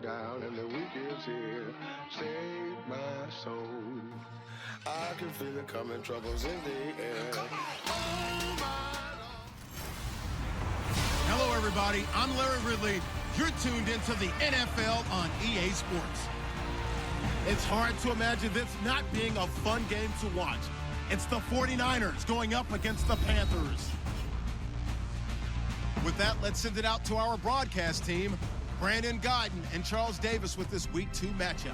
down and the week is here. Save my soul. I can feel it coming, troubles in the air. Oh my Lord. Hello, everybody. I'm Larry Ridley. You're tuned into the NFL on EA Sports. It's hard to imagine this not being a fun game to watch. It's the 49ers going up against the Panthers. With that, let's send it out to our broadcast team, Brandon Godden and Charles Davis with this Week 2 matchup.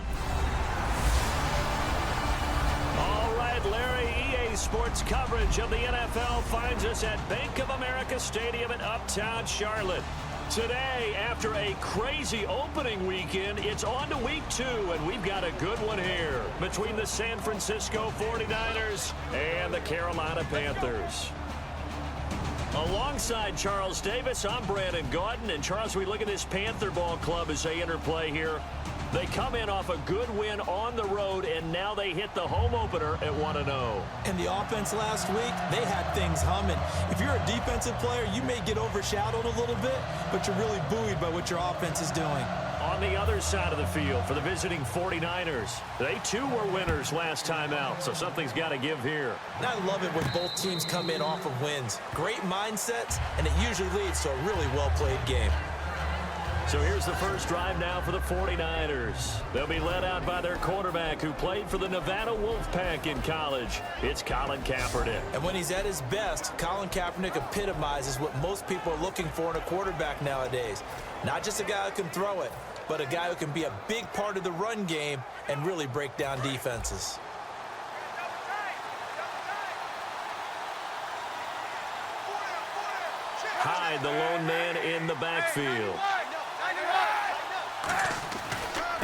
All right, Larry, EA Sports coverage of the NFL finds us at Bank of America Stadium in Uptown Charlotte. Today, after a crazy opening weekend, it's on to Week 2, and we've got a good one here between the San Francisco 49ers and the Carolina Panthers. Alongside Charles Davis, I'm Brandon Godden. And Charles, we look at this Panther ball club as they interplay here. They come in off a good win on the road, and now they hit the home opener at 1-0. And the offense last week, they had things humming. If you're a defensive player, you may get overshadowed a little bit, but you're really buoyed by what your offense is doing. On the other side of the field for the visiting 49ers, they too were winners last time out, so something's got to give here. And I love it when both teams come in off of wins. Great mindsets, and it usually leads to a really well-played game. So here's the first drive now for the 49ers. They'll be led out by their quarterback who played for the Nevada Wolfpack in college. It's Colin Kaepernick. And when he's at his best, Colin Kaepernick epitomizes what most people are looking for in a quarterback nowadays. Not just a guy who can throw it, but a guy who can be a big part of the run game and really break down defenses. Hyde, the lone man in the backfield.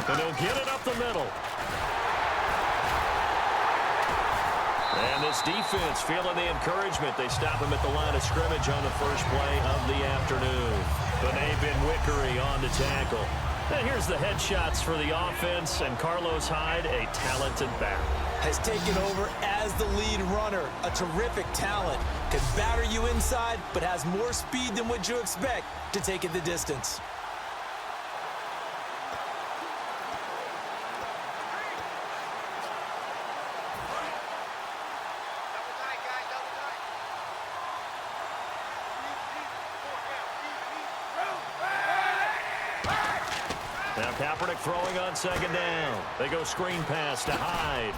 And he'll get it up the middle. And this defense feeling the encouragement. They stop him at the line of scrimmage on the first play of the afternoon. Benabin Wickery on the tackle. And here's the headshots for the offense, and Carlos Hyde, a talented back. Has taken over as the lead runner. A terrific talent. Can batter you inside, but has more speed than what you expect to take it the distance. Now Kaepernick throwing on second down. They go screen pass to Hyde.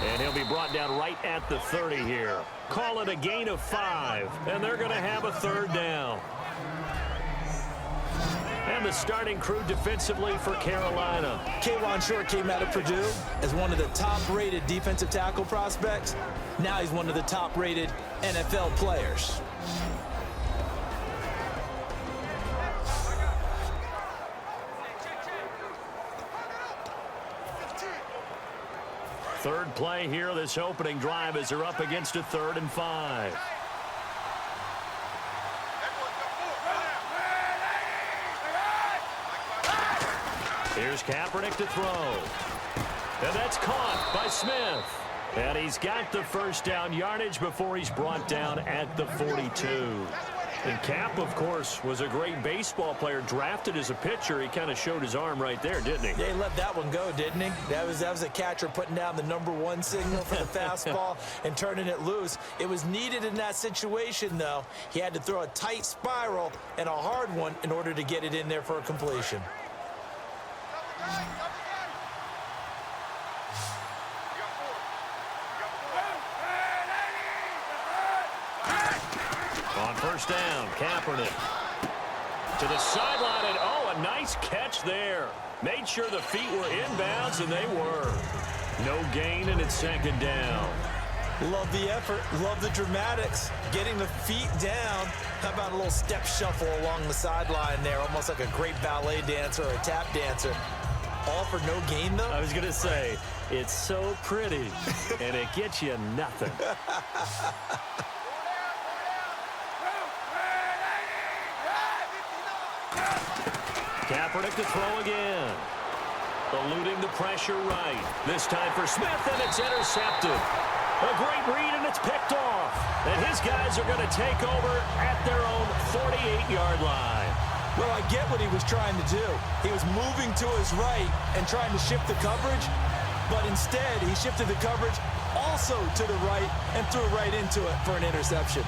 And he'll be brought down right at the 30 here. Call it a gain of 5. And they're going to have a third down. And the starting crew defensively for Carolina. K'Wan Short came out of Purdue as one of the top-rated defensive tackle prospects. Now he's one of the top-rated NFL players. Third play here, this opening drive as they're up against a 3rd and 5. Here's Kaepernick to throw. And that's caught by Smith. And he's got the first down yardage before he's brought down at the 42. And Cap, of course, was a great baseball player, drafted as a pitcher. He kind of showed his arm right there, didn't he? Yeah, he let that one go, didn't he? That was a catcher putting down the #1 signal for the fastball and turning it loose. It was needed in that situation, though. He had to throw a tight spiral and a hard one in order to get it in there for a completion. On first down, Kaepernick to the sideline, and oh, a nice catch there. Made sure the feet were inbounds, and they were. No gain, and it's second down. Love the effort, love the dramatics. Getting the feet down. How about a little step shuffle along the sideline there, almost like a great ballet dancer or a tap dancer. All for no gain, though? I was going to say, it's so pretty, and it gets you nothing. Kaepernick to throw again. Eluding the pressure right. This time for Smith, and it's intercepted. A great read, and it's picked off. And his guys are going to take over at their own 48-yard line. Well, I get what he was trying to do. He was moving to his right and trying to shift the coverage, but instead he shifted the coverage also to the right and threw right into it for an interception.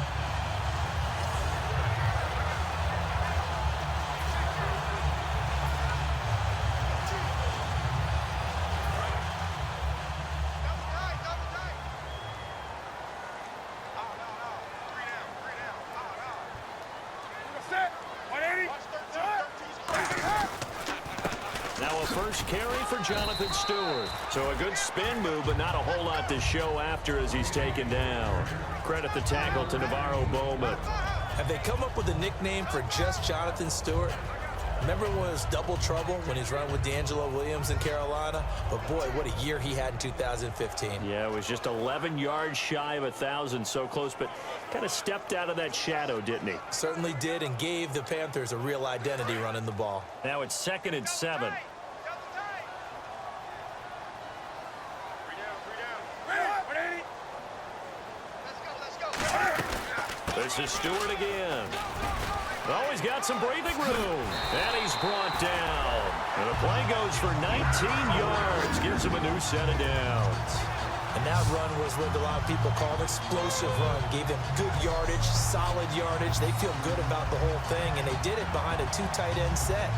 Now a first carry for Jonathan Stewart. So a good spin move, but not a whole lot to show after as he's taken down. Credit the tackle to Navarro Bowman. Have they come up with a nickname for just Jonathan Stewart? Remember when it was double trouble when he's running with D'Angelo Williams in Carolina? But boy, what a year he had in 2015. Yeah, it was just 11 yards shy of 1,000, so close, but kind of stepped out of that shadow, didn't he? Certainly did, and gave the Panthers a real identity running the ball. Now it's 2nd and 7. This is Stewart again. Oh, he's got some breathing room. And he's brought down. And the play goes for 19 yards. Gives him a new set of downs. And that run was what a lot of people call an explosive run. Gave them good yardage, solid yardage. They feel good about the whole thing, and they did it behind a 2 tight end set.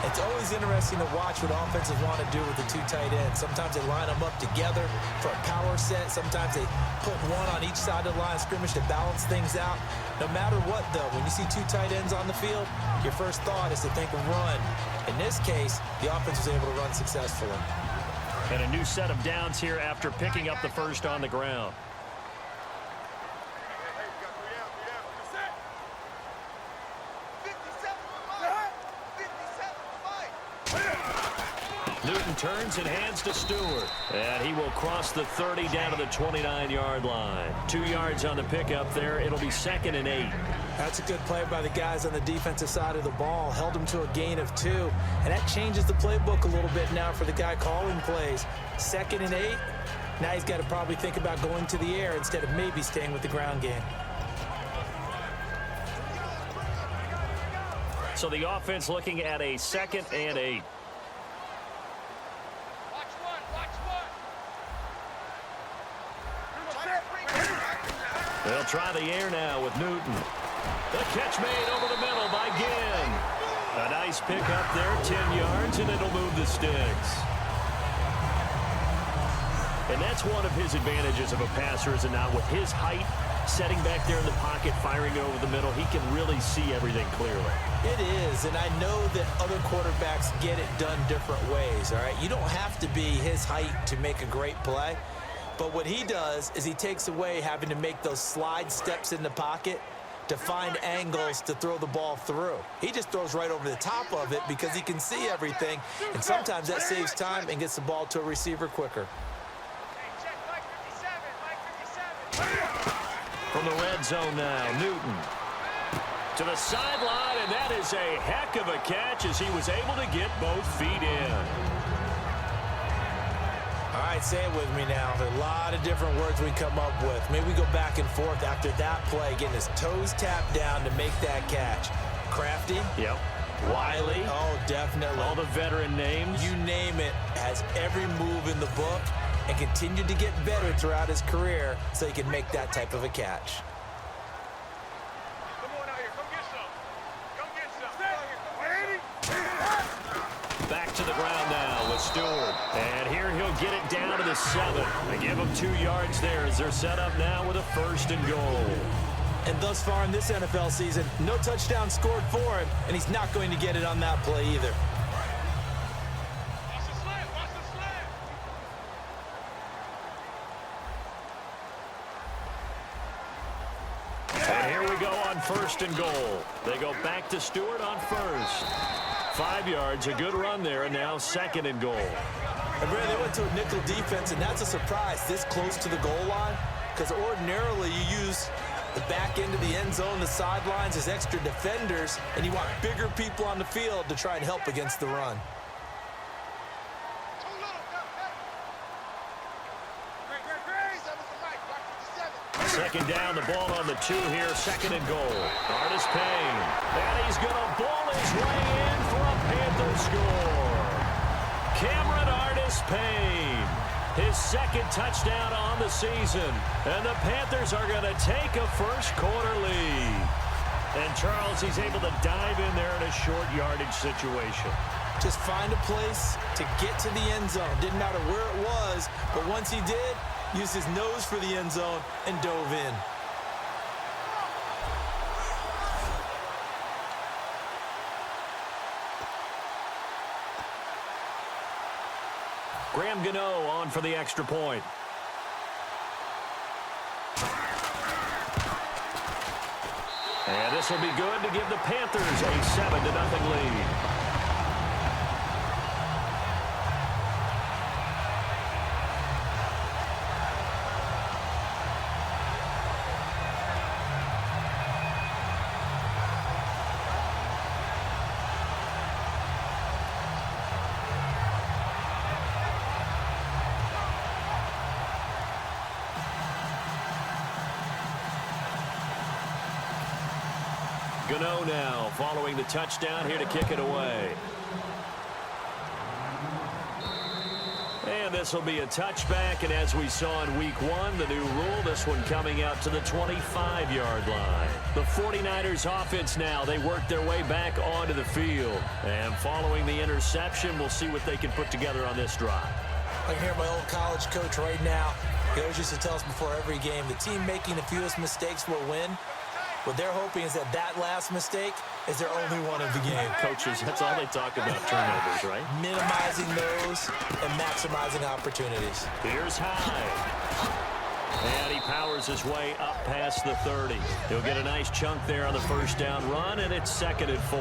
It's always interesting to watch what offenses want to do with the 2 tight ends. Sometimes they line them up together for a power set. Sometimes they put one on each side of the line of scrimmage to balance things out. No matter what, though, when you see 2 tight ends on the field, your first thought is to think run. In this case, the offense was able to run successfully. And a new set of downs here after picking up the first on the ground. Newton turns and hands to Stewart. And he will cross the 30 down to the 29-yard line. 2 yards on the pickup there. It'll be 2nd and 8. That's a good play by the guys on the defensive side of the ball. Held him to a gain of 2. And that changes the playbook a little bit now for the guy calling plays. 2nd and 8. Now he's got to probably think about going to the air instead of maybe staying with the ground game. So the offense looking at a 2nd and 8. They'll try the air now with Newton. The catch made over the middle by Ginn. A nice pick up there, 10 yards, and it'll move the sticks. And that's one of his advantages of a passer, is it not? With his height, setting back there in the pocket, firing it over the middle, he can really see everything clearly. It is, and I know that other quarterbacks get it done different ways, all right? You don't have to be his height to make a great play. But what he does is he takes away having to make those slide steps in the pocket to find angles to throw the ball through. He just throws right over the top of it because he can see everything, and sometimes that saves time and gets the ball to a receiver quicker. From the red zone now, Newton to the sideline, and that is a heck of a catch as he was able to get both feet in. All right, say it with me now. There are a lot of different words we come up with. Maybe we go back and forth after that play, getting his toes tapped down to make that catch. Crafty? Yep. Wiley? Oh, definitely. All the veteran names? You name it. Has every move in the book and continued to get better throughout his career so he can make that type of a catch. Back to the ground now with Stewart. And here he'll get it down to the 7. They give him 2 yards there as they're set up now with a 1st and goal. And thus far in this NFL season, no touchdown scored for him, and he's not going to get it on that play either. And here we go on 1st and goal. They go back to Stewart on 1st. 5 yards, a good run there, and now 2nd and goal. And Brad, they went to a nickel defense, and that's a surprise this close to the goal line, because ordinarily you use the back end of the end zone, the sidelines as extra defenders, and you want bigger people on the field to try and help against the run. Second down, the ball on the 2 here, second and goal. Artis Payne, and he's going to ball his way in for a Panthers score. Cameron Artis Payne, his second touchdown on the season, and the Panthers are going to take a first-quarter lead. And Charles, he's able to dive in there in a short yardage situation. Just find a place to get to the end zone. Didn't matter where it was, but once he did, used his nose for the end zone and dove in. Graham Gano on for the extra point. And this will be good to give the Panthers a 7-0 lead. Gano now following the touchdown here to kick it away. And this will be a touchback, and as we saw in week 1, the new rule, this one coming out to the 25-yard line. The 49ers offense now, they work their way back onto the field. And following the interception, we'll see what they can put together on this drive. I can hear my old college coach right now. He always used to tell us before every game, the team making the fewest mistakes will win. What they're hoping is that last mistake is their only one of the game. Coaches, that's all they talk about, turnovers, right? Minimizing those and maximizing opportunities. Here's Hyde. And he powers his way up past the 30. He'll get a nice chunk there on the first down run, and it's 2nd and 4.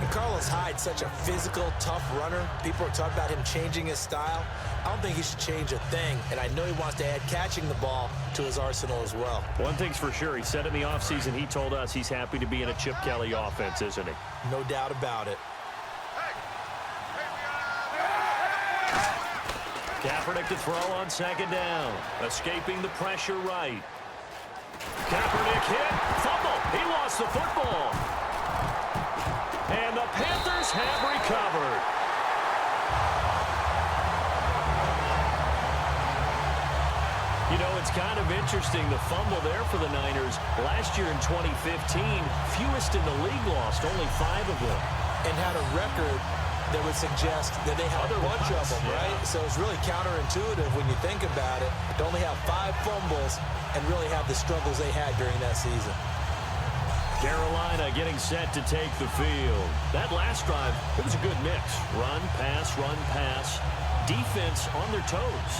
And Carlos Hyde's such a physical, tough runner. People are talking about him changing his style. I don't think he should change a thing, and I know he wants to add catching the ball to his arsenal as well. One thing's for sure, he said in the offseason, he told us he's happy to be in a Chip Kelly offense, isn't he? No doubt about it. Kaepernick to throw on 2nd down. Escaping the pressure right. Kaepernick hit. Fumble. He lost the football. And the Panthers have recovered. You know, it's kind of interesting, the fumble there for the Niners. Last year in 2015, fewest in the league lost, only 5 of them. And had a record that would suggest that they had a bunch of them, right? So it's really counterintuitive when you think about it, to only have 5 fumbles and really have the struggles they had during that season. Carolina getting set to take the field. That last drive, it was a good mix. Run, pass, defense on their toes.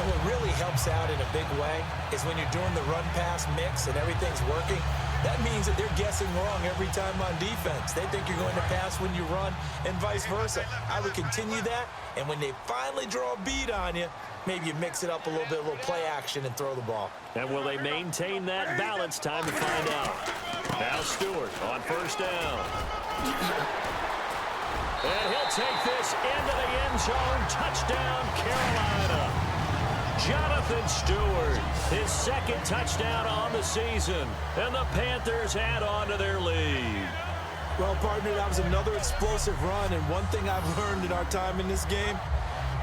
And what really helps out in a big way is when you're doing the run-pass mix and everything's working, that means that they're guessing wrong every time on defense. They think you're going to pass when you run and vice versa. I would continue that, and when they finally draw a beat on you, maybe you mix it up a little bit, a little play action, and throw the ball. And will they maintain that balance? Time to find out. Now Stewart on first down. And he'll take this into the end zone. Touchdown, Carolina. Jonathan Stewart, his 2nd touchdown on the season. And the Panthers add on to their lead. Well, partner, that was another explosive run. And one thing I've learned in our time in this game,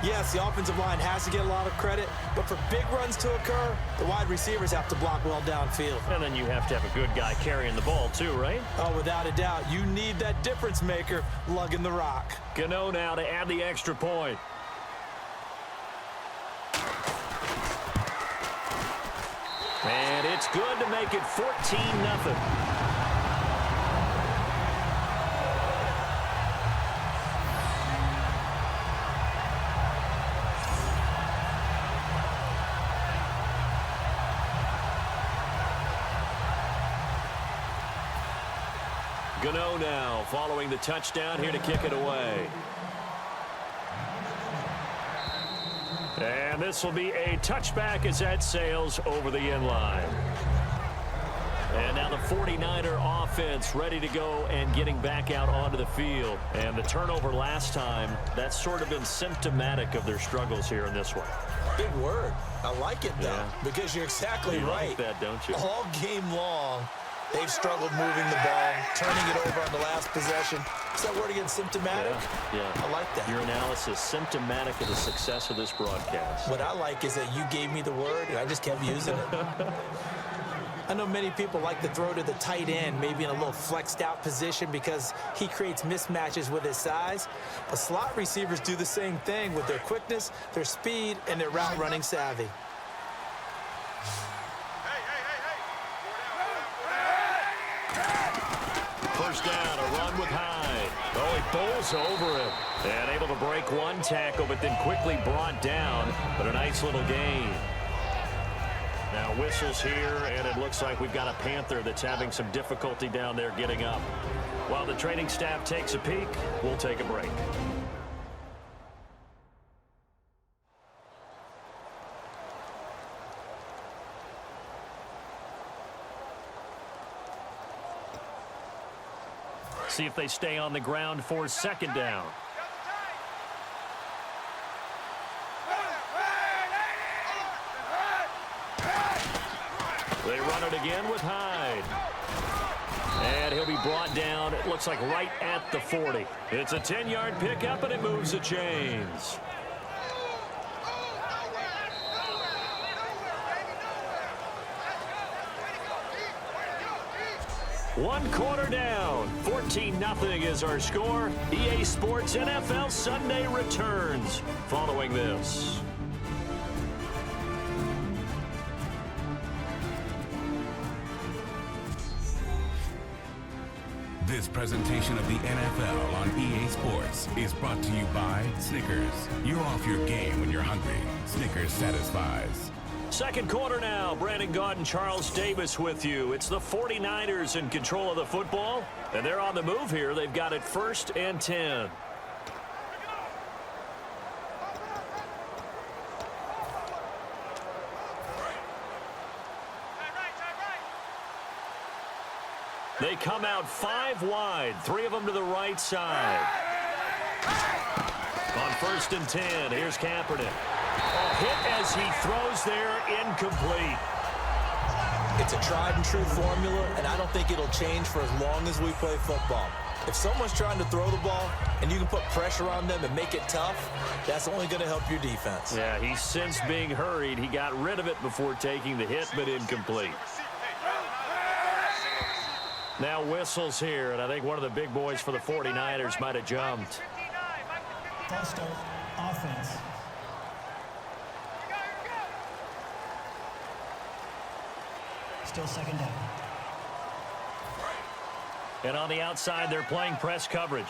yes, the offensive line has to get a lot of credit, but for big runs to occur, the wide receivers have to block well downfield. And then you have to have a good guy carrying the ball too, right? Oh, without a doubt. You need that difference maker lugging the rock. Gano now to add the extra point. And it's good to make it 14-0. Gano now following the touchdown here to kick it away. And this will be a touchback as that sails over the end line. And now the 49er offense ready to go and getting back out onto the field. And the turnover last time, that's sort of been symptomatic of their struggles here in this one. Big word. I like it, though, because you're exactly right. You like that, don't you? All game long, they've struggled moving the ball, turning it over on the last possession. Is that word again, symptomatic? Yeah. I like that. Your analysis, symptomatic of the success of this broadcast. What I like is that you gave me the word, and I just kept using it. I know many people like to throw to the tight end, maybe in a little flexed out position because he creates mismatches with his size. But slot receivers do the same thing with their quickness, their speed, and their route running savvy. First down, a run with Hyde. Oh, he bowls over him. And able to break one tackle, but then quickly brought down. But a nice little gain. Now whistles here, and it looks like we've got a Panther that's having some difficulty down there getting up. While the training staff takes a peek, we'll take a break. See if they stay on the ground for second down. They run it again with Hyde. And he'll be brought down, it looks like right at the 40. It's a 10-yard pickup, and it moves the chains. One quarter down. 14-0 is our score. EA Sports NFL Sunday returns following this. This presentation of the NFL on EA Sports is brought to you by Snickers. You're off your game when you're hungry. Snickers satisfies. Second quarter now. Brandon Gaudin and Charles Davis with you. It's the 49ers in control of the football, and they're on the move here. They've got it 1st and 10. They come out 5 wide, 3 of them to the right side. On 1st and 10, here's Kaepernick. Hit as he throws there, incomplete. It's a tried and true formula, and I don't think it'll change for as long as we play football. If someone's trying to throw the ball and you can put pressure on them and make it tough, that's only going to help your defense. Yeah, he's since being hurried. He got rid of it before taking the hit, but incomplete. Now whistles here, and I think one of the big boys for the 49ers might have jumped. False start, offense. Still second down. And on the outside, they're playing press coverage.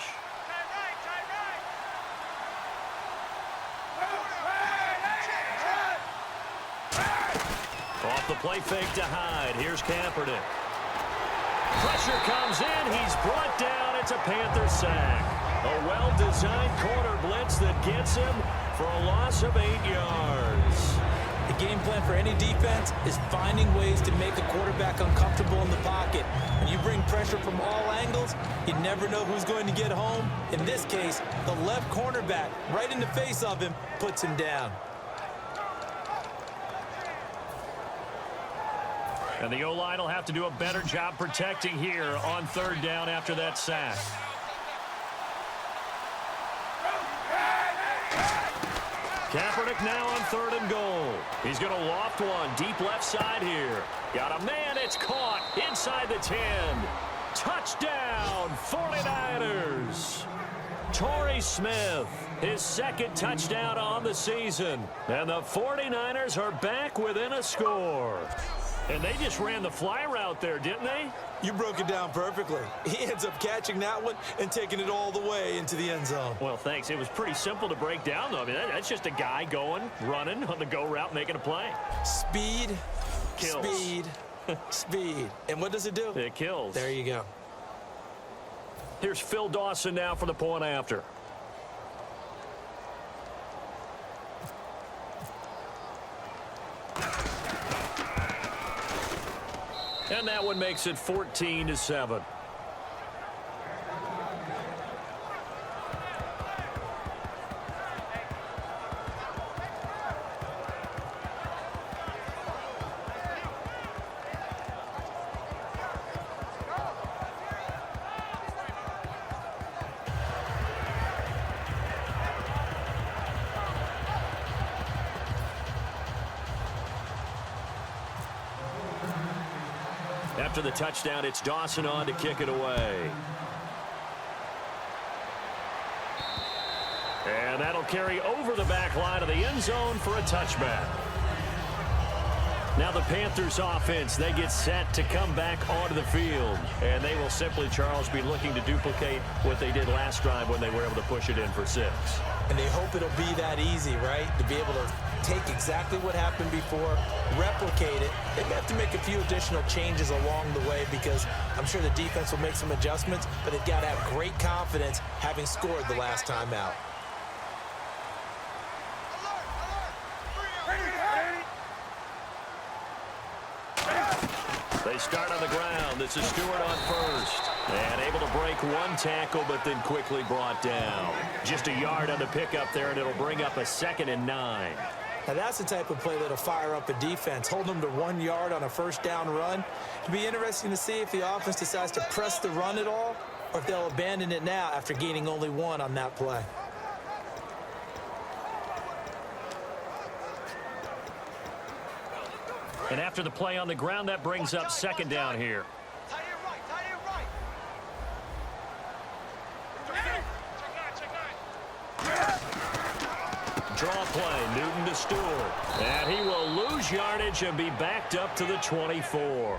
Off the play fake to Hyde. Here's Kaepernick. Pressure comes in. He's brought down. It's a Panther sack. A well-designed corner blitz that gets him for a loss of 8 yards. The game plan for any defense is finding ways to make a quarterback uncomfortable in the pocket. When you bring pressure from all angles, you never know who's going to get home. In this case, the left cornerback, right in the face of him, puts him down. And the O-line will have to do a better job protecting here on 3rd down after that sack. Kaepernick now on 3rd and goal. He's going to loft one deep left side here. Got a man. It's caught inside the 10. Touchdown, 49ers. Torrey Smith, his 2nd touchdown on the season. And the 49ers are back within a score. And they just ran the fly route there, didn't they? You broke it down perfectly. He ends up catching that one and taking it all the way into the end zone. Well, thanks. It was pretty simple to break down, though. I mean, that's just a guy going, running on the go route, making a play. Speed, Kills. speed, speed. And what does it do? It kills. There you go. Here's Phil Dawson now for the point after. And that one makes it 14-7. After the touchdown, it's Dawson on to kick it away. And that'll carry over the back line of the end zone for a touchback. Now the Panthers offense, they get set to come back onto the field. And they will simply, Charles, be looking to duplicate what they did last drive when they were able to push it in for 6. And they hope it'll be that easy, right? To be able to take exactly what happened before, replicate it. They may have to make a few additional changes along the way because I'm sure the defense will make some adjustments, but they've got to have great confidence having scored the last time out. They start on the ground. This is Stewart on first. And able to break one tackle, but then quickly brought down. Just a yard on the pickup there, and it'll bring up a 2nd and 9. Now that's the type of play that'll fire up a defense. Hold them to 1 yard on a first down run. It'll be interesting to see if the offense decides to press the run at all, or if they'll abandon it now after gaining only 1 on that play. And after the play on the ground, that brings up 2nd down here. Draw play, Newton to Stewart. And he will lose yardage and be backed up to the 24.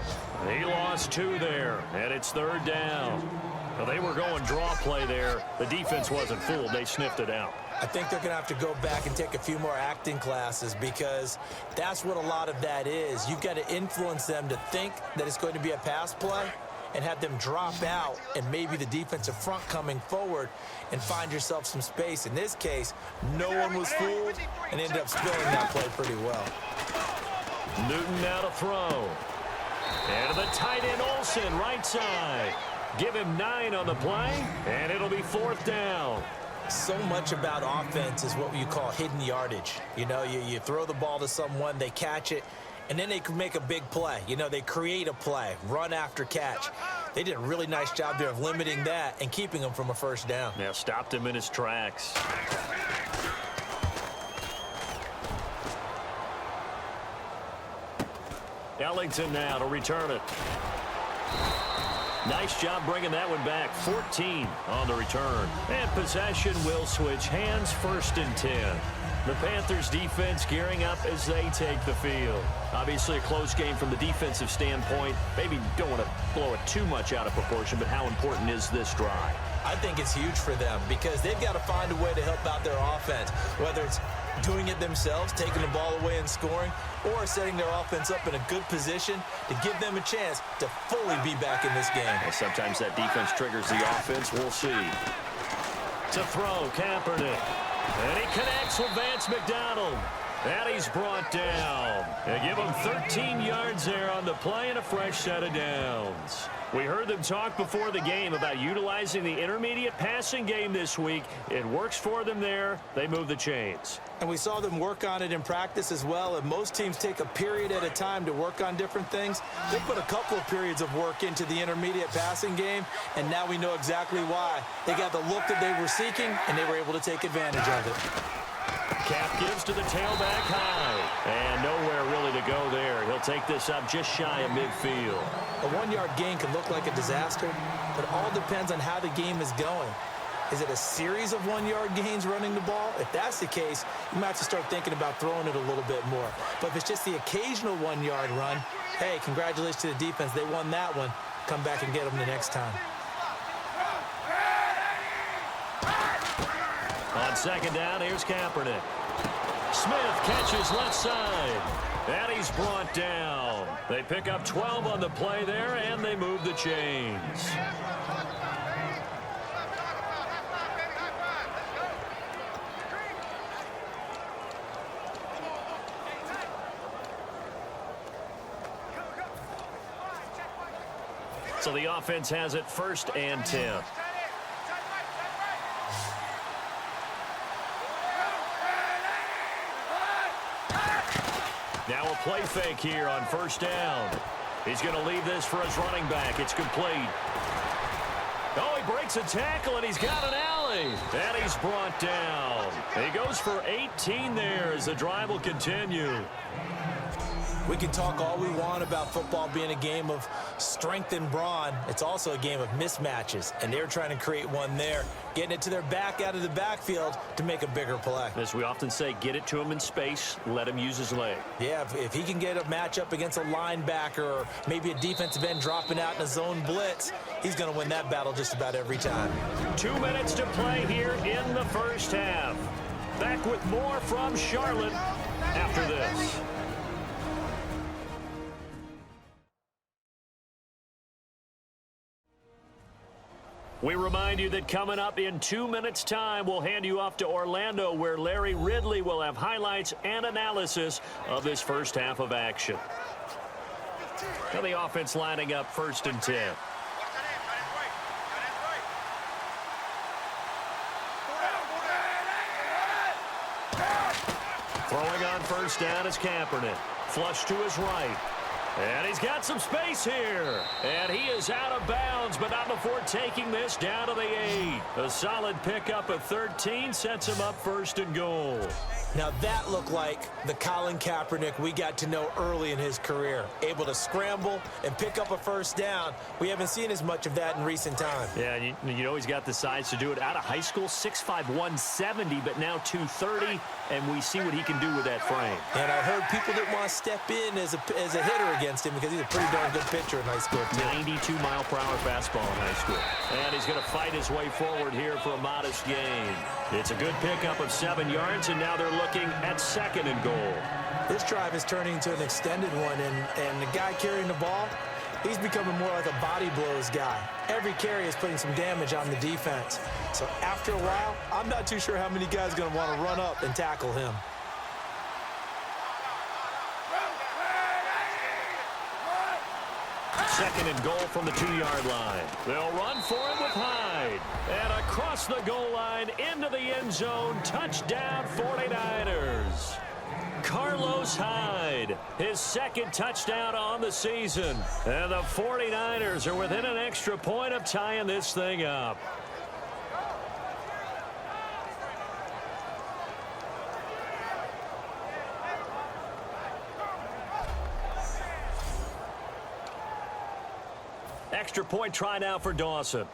He lost 2 there, and it's 3rd down. Well, they were going draw play there. The defense wasn't fooled. They sniffed it out. I think they're going to have to go back and take a few more acting classes because that's what a lot of that is. You've got to influence them to think that it's going to be a pass play and have them drop out and maybe the defensive front coming forward and find yourself some space. In this case, no one was fooled and ended up spilling that play pretty well. Newton now to throw. And to the tight end Olsen, right side. Give him 9 on the play, and it'll be 4th down. So much about offense is what you call hidden yardage. You know, you throw the ball to someone, they catch it, and then they can make a big play. You know, they create a play, run after catch. They did a really nice job there of limiting that and keeping him from a first down. Yeah, stopped him in his tracks. Ellington now to return it. Nice job bringing that one back. 14 on the return. And possession will switch hands, 1st and 10. The Panthers defense gearing up as they take the field. Obviously a close game from the defensive standpoint. Maybe don't want to blow it too much out of proportion, but how important is this drive? I think it's huge for them because they've got to find a way to help out their offense, whether it's doing it themselves, taking the ball away and scoring, or setting their offense up in a good position to give them a chance to fully be back in this game. Well, sometimes that defense triggers the offense. We'll see. To throw, Kaepernick. And he connects with Vance McDonald. And he's brought down. They give him 13 yards there on the play and a fresh set of downs. We heard them talk before the game about utilizing the intermediate passing game this week. It works for them there. They move the chains. And we saw them work on it in practice as well. And most teams take a period at a time to work on different things. They put a couple of periods of work into the intermediate passing game, and now we know exactly why. They got the look that they were seeking, and they were able to take advantage of it. Cap gives to the tailback high. And nowhere really to go there. He'll take this up just shy of midfield. A 1-yard gain can look like a disaster, but it all depends on how the game is going. Is it a series of 1-yard gains running the ball? If that's the case, you might have to start thinking about throwing it a little bit more. But if it's just the occasional 1-yard run, hey, congratulations to the defense. They won that one. Come back and get them the next time. On 2nd down, here's Kaepernick. Smith catches left side. And he's brought down. They pick up 12 on the play there, and they move the chains. So the offense has it 1st and 10. Now a play fake here on 1st down. He's going to leave this for his running back. It's complete. Oh, he breaks a tackle, and he's got an alley. And he's brought down. He goes for 18 there as the drive will continue. We can talk all we want about football being a game of strength and brawn. It's also a game of mismatches, and they're trying to create one there, getting it to their back out of the backfield to make a bigger play. As we often say, get it to him in space, let him use his leg. Yeah, if he can get a matchup against a linebacker or maybe a defensive end dropping out in a zone blitz, he's going to win that battle just about every time. 2 minutes to play here in the 1st half. Back with more from Charlotte after this. We remind you that coming up in 2 minutes' time, we'll hand you off to Orlando, where Larry Ridley will have highlights and analysis of this 1st half of action. Now the offense lining up 1st and 10. Throwing on 1st down is Kaepernick. Flush to his right. And he's got some space here. And he is out of bounds, but not before taking this down to the 8. A solid pickup of 13 sets him up 1st and goal. Now that looked like the Colin Kaepernick we got to know early in his career. Able to scramble and pick up a 1st down. We haven't seen as much of that in recent time. Yeah, you know he's got the size to do it. Out of high school, 6'5", 170, but now 230, and we see what he can do with that frame. And I heard people didn't want to step in as a hitter against him because he's a pretty darn good pitcher in high school, too. 92-mile-per-hour fastball in high school. And he's going to fight his way forward here for a modest gain. It's a good pickup of 7 yards, and now they're looking at 2nd and goal. This drive is turning into an extended one, and the guy carrying the ball, he's becoming more like a body blows guy. Every carry is putting some damage on the defense. So after a while, I'm not too sure how many guys are going to want to run up and tackle him. Second and goal from the 2-yard line. They'll run for it with Hyde. And across the goal line into the end zone. Touchdown 49ers. Carlos Hyde, his 2nd touchdown on the season. And the 49ers are within an extra point of tying this thing up. Extra point try now for Dawson.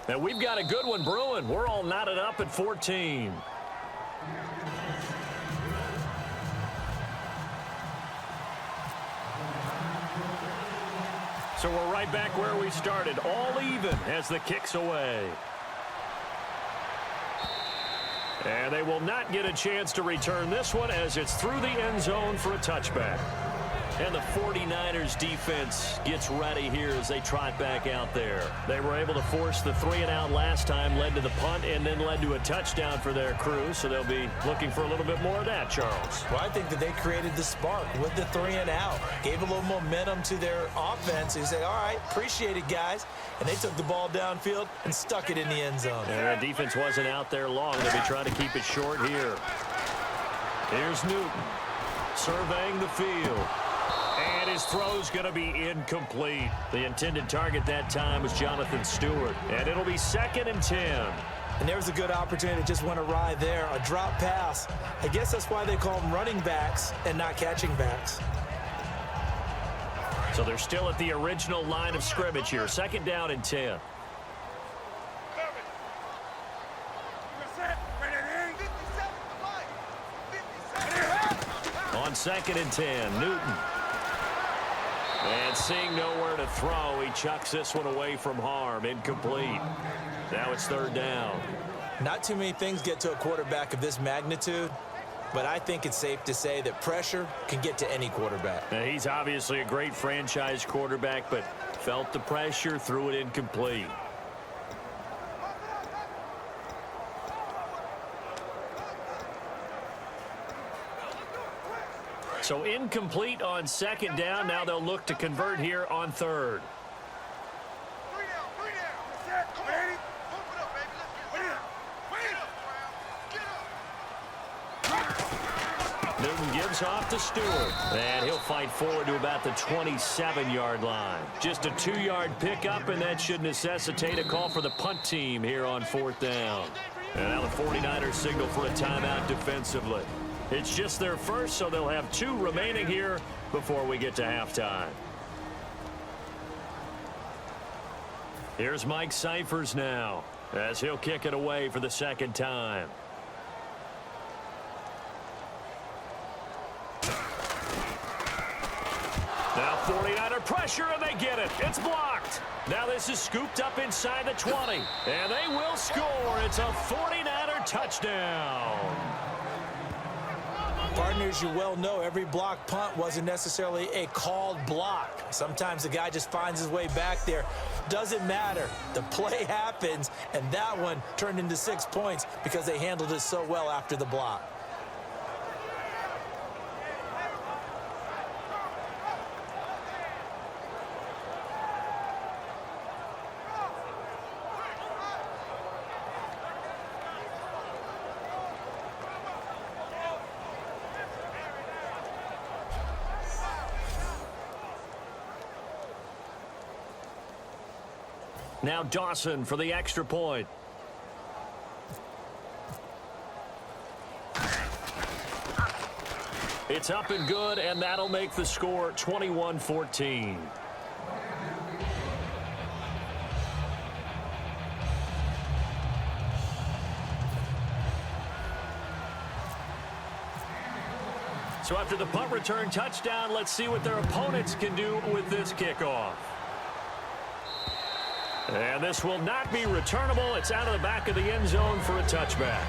And we've got a good one brewing. We're all knotted up at 14. So we're right back where we started, all even as the kick's away. And they will not get a chance to return this one as it's through the end zone for a touchback. And the 49ers defense gets ready here as they trot back out there. They were able to force the 3-and-out last time, led to the punt, and then led to a touchdown for their crew. So they'll be looking for a little bit more of that, Charles. Well, I think that they created the spark with the 3-and-out. Gave a little momentum to their offense. They said, all right, appreciate it, guys. And they took the ball downfield and stuck it in the end zone. And their defense wasn't out there long. They'll be trying to keep it short here. Here's Newton surveying the field. And his throw's going to be incomplete. The intended target that time was Jonathan Stewart. And it'll be 2nd and 10. And there was a good opportunity that just went awry there. A drop pass. I guess that's why they call them running backs and not catching backs. So they're still at the original line of scrimmage here. 2nd down and 10. On 2nd and 10, Newton. And seeing nowhere to throw, he chucks this one away from harm. Incomplete. Now it's 3rd down. Not too many things get to a quarterback of this magnitude, but I think it's safe to say that pressure can get to any quarterback. Now, he's obviously a great franchise quarterback, but felt the pressure, threw it incomplete. So incomplete on second down. Now they'll look to convert here on third. Newton gives off to Stewart, and he'll fight forward to about the 27-yard line. Just a 2-yard pickup, and that should necessitate a call for the punt team here on fourth down. And now the 49ers signal for a timeout defensively. It's just their first, so they'll have 2 remaining here before we get to halftime. Here's Mike Cyphers now, as he'll kick it away for the second time. Now 49er pressure, and they get it. It's blocked. Now this is scooped up inside the 20, and they will score. It's a 49er touchdown. Partners, you well know every block punt wasn't necessarily a called block. Sometimes the guy just finds his way back there. Doesn't matter. The play happens, and that one turned into 6 points because they handled it so well after the block. Now Dawson for the extra point. It's up and good, and that'll make the score 21-14. So after the punt return touchdown, let's see what their opponents can do with this kickoff. And this will not be returnable. It's out of the back of the end zone for a touchback.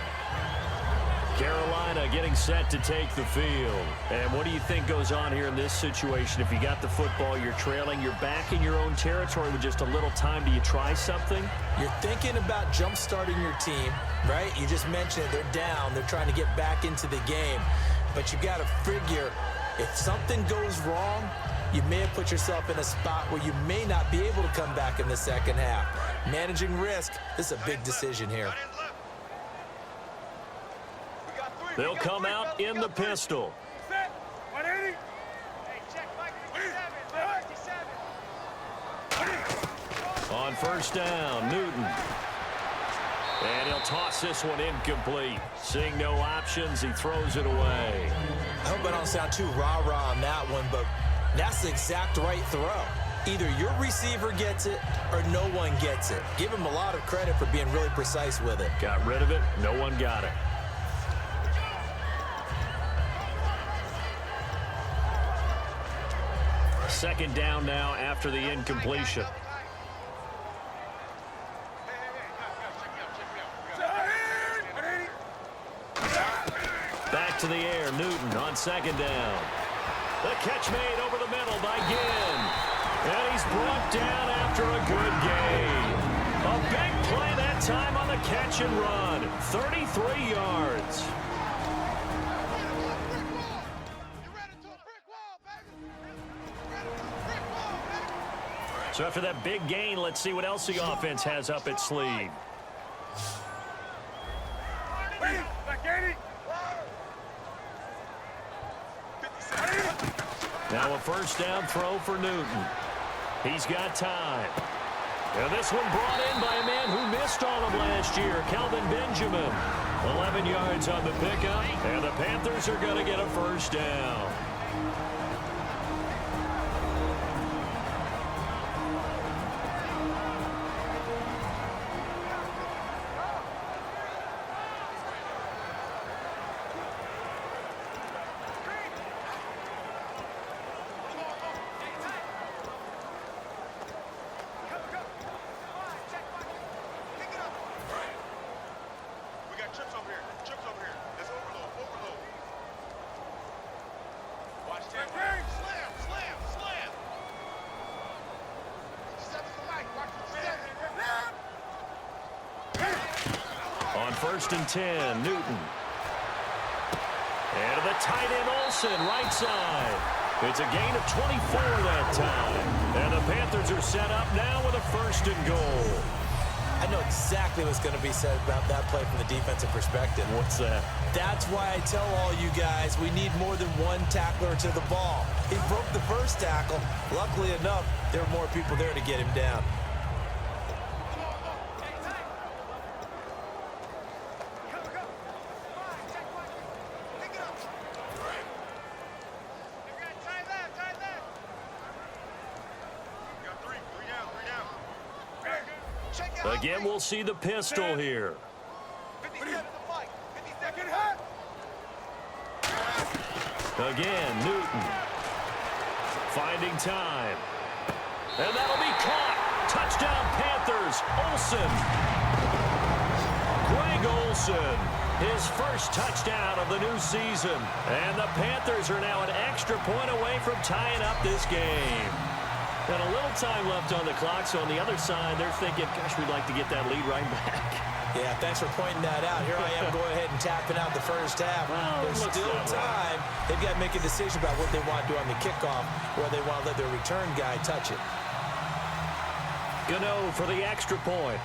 Carolina getting set to take the field. And what do you think goes on here in this situation? If you got the football, you're trailing, you're back in your own territory with just a little time. Do you try something? You're thinking about jump-starting your team, right? You just mentioned it. They're down. They're trying to get back into the game. But you got to figure if something goes wrong, you may have put yourself in a spot where you may not be able to come back in the second half. Managing risk, this is a big decision here. They'll come out in the pistol. On first down, Newton. And he'll toss this one incomplete. Seeing no options, he throws it away. I hope I don't sound too rah-rah on that one, but that's the exact right throw. Either your receiver gets it or no one gets it. Give him a lot of credit for being really precise with it. Got rid of it. No one got it. Second down now after the incompletion. Back to the air, Newton on second down. The catch made over the middle by Ginn. And he's brought down after a good gain. A big play that time on the catch and run. 33 yards. So after that big gain, let's see what else the offense has up its sleeve. Now a first down throw for Newton. He's got time. And this one brought in by a man who missed all of last year, Kelvin Benjamin. 11 yards on the pickup, and the Panthers are going to get a first down. On 1st and 10, Newton. And to the tight end, Olsen, right side. It's a gain of 24 that time. And the Panthers are set up now with a 1st and goal. I know exactly what's going to be said about that play from the defensive perspective. What's that? That's why I tell all you guys we need more than one tackler to the ball. He broke the first tackle. Luckily enough, there were more people there to get him down. Again, we'll see the pistol here. Again, Newton. Finding time. And that'll be caught. Touchdown, Panthers. Olsen. Greg Olsen. His first touchdown of the new season. And the Panthers are now an extra point away from tying up this game. And a little time left on the clock, so on the other side, they're thinking, gosh, we'd like to get that lead right back. Yeah, thanks for pointing that out. Here I am going ahead and tapping out the first half. Well, There's still time. They've got to make a decision about what they want to do on the kickoff, or they want to let their return guy touch it. Gano for the extra point.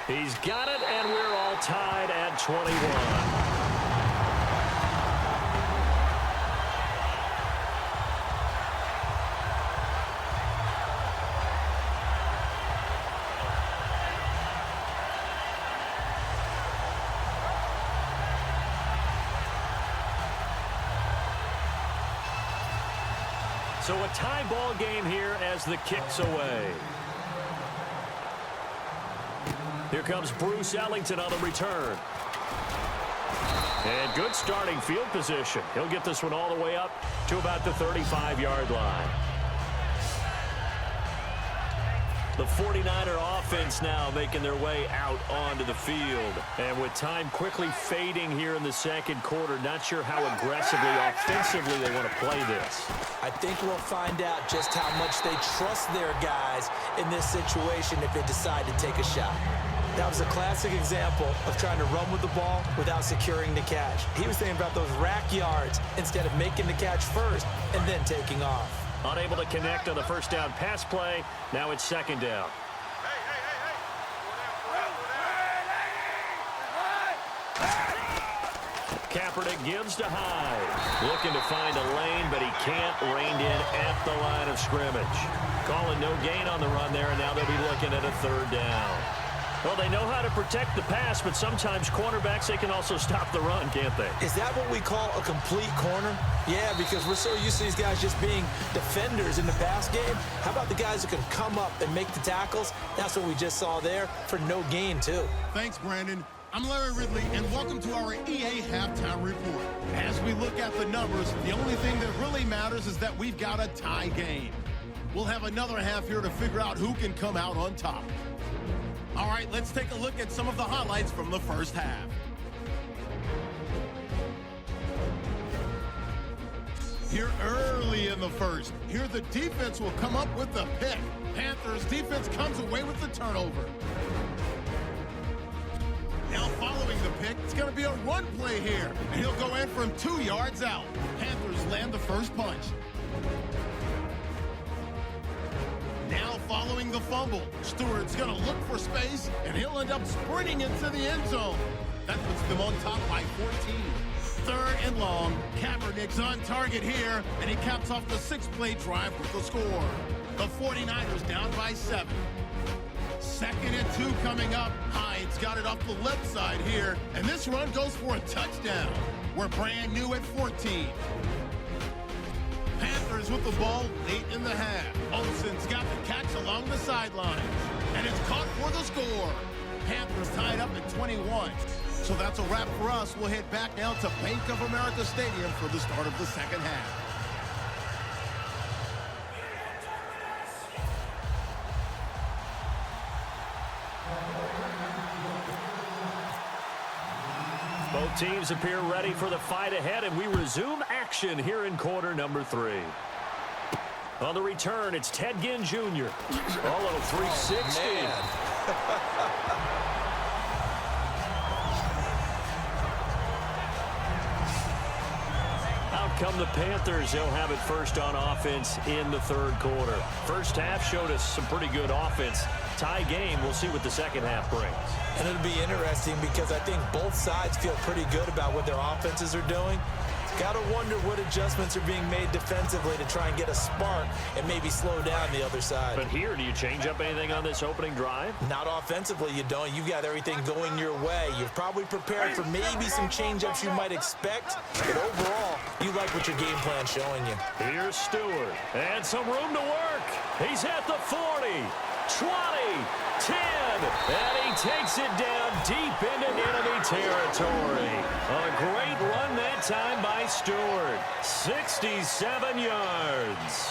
He's got it, and we're all tied at 21. So a tie ball game here as the kick's away. Here comes Bruce Ellington on the return. And good starting field position. He'll get this one all the way up to about the 35-yard line. The 49er offense now making their way out onto the field. And with time quickly fading here in the second quarter, not sure how aggressively, offensively they want to play this. I think we'll find out just how much they trust their guys in this situation if they decide to take a shot. That was a classic example of trying to run with the ball without securing the catch. He was thinking about those rack yards instead of making the catch first and then taking off. Unable to connect on the first down pass play. Now it's second down. Kaepernick gives to Hyde. Looking to find a lane, but he can't. Reined in at the line of scrimmage. Calling no gain on the run there, and now they'll be looking at a 3rd down. Well, they know how to protect the pass, but sometimes cornerbacks, they can also stop the run, can't they? Is that what we call a complete corner? Yeah, because we're so used to these guys just being defenders in the pass game. How about the guys who can come up and make the tackles? That's what we just saw there for no gain, too. Thanks, Brandon. I'm Larry Ridley, and welcome to our EA Halftime Report. As we look at the numbers, the only thing that really matters is that we've got a tie game. We'll have another half here to figure out who can come out on top. All right, let's take a look at some of the highlights from the first half. Here early in the first, here the defense will come up with the pick. Panthers defense comes away with the turnover. Now following the pick, it's going to be a run play here, and he'll go in from 2 yards out. Panthers land the first punch. Now following the fumble, Stewart's going to look for space, and he'll end up sprinting into the end zone. That puts them on top by 14. 3rd and long. Kaepernick's on target here, and he caps off the 6-play drive with the score. The 49ers down by 7. 2nd and 2 coming up. Hyde's got it off the left side here, and this run goes for a touchdown. We're brand new at 14. Panthers with the ball late in the half. Olsen's got the catch along the sidelines, and it's caught for the score. Panthers tied up at 21. So that's a wrap for us. We'll head back now to Bank of America Stadium for the start of the second half. Both teams appear ready for the fight ahead, and we resume action here in quarter number 3. On the return, it's Ted Ginn Jr. A little 360. come the Panthers. They'll have it first on offense in the third quarter. First half showed us some pretty good offense. Tie game. We'll see what the second half brings. And it'll be interesting because I think both sides feel pretty good about what their offenses are doing. Got to wonder what adjustments are being made defensively to try and get a spark and maybe slow down the other side. But here, do you change up anything on this opening drive? Not offensively, you don't. You've got everything going your way. You've probably prepared for maybe some change-ups you might expect, but overall, you like what your game plan's showing you. Here's Stewart, and some room to work. He's at the 40, 20, 10, and he takes it down deep into enemy territory. A great run that time by Stewart. 67 yards.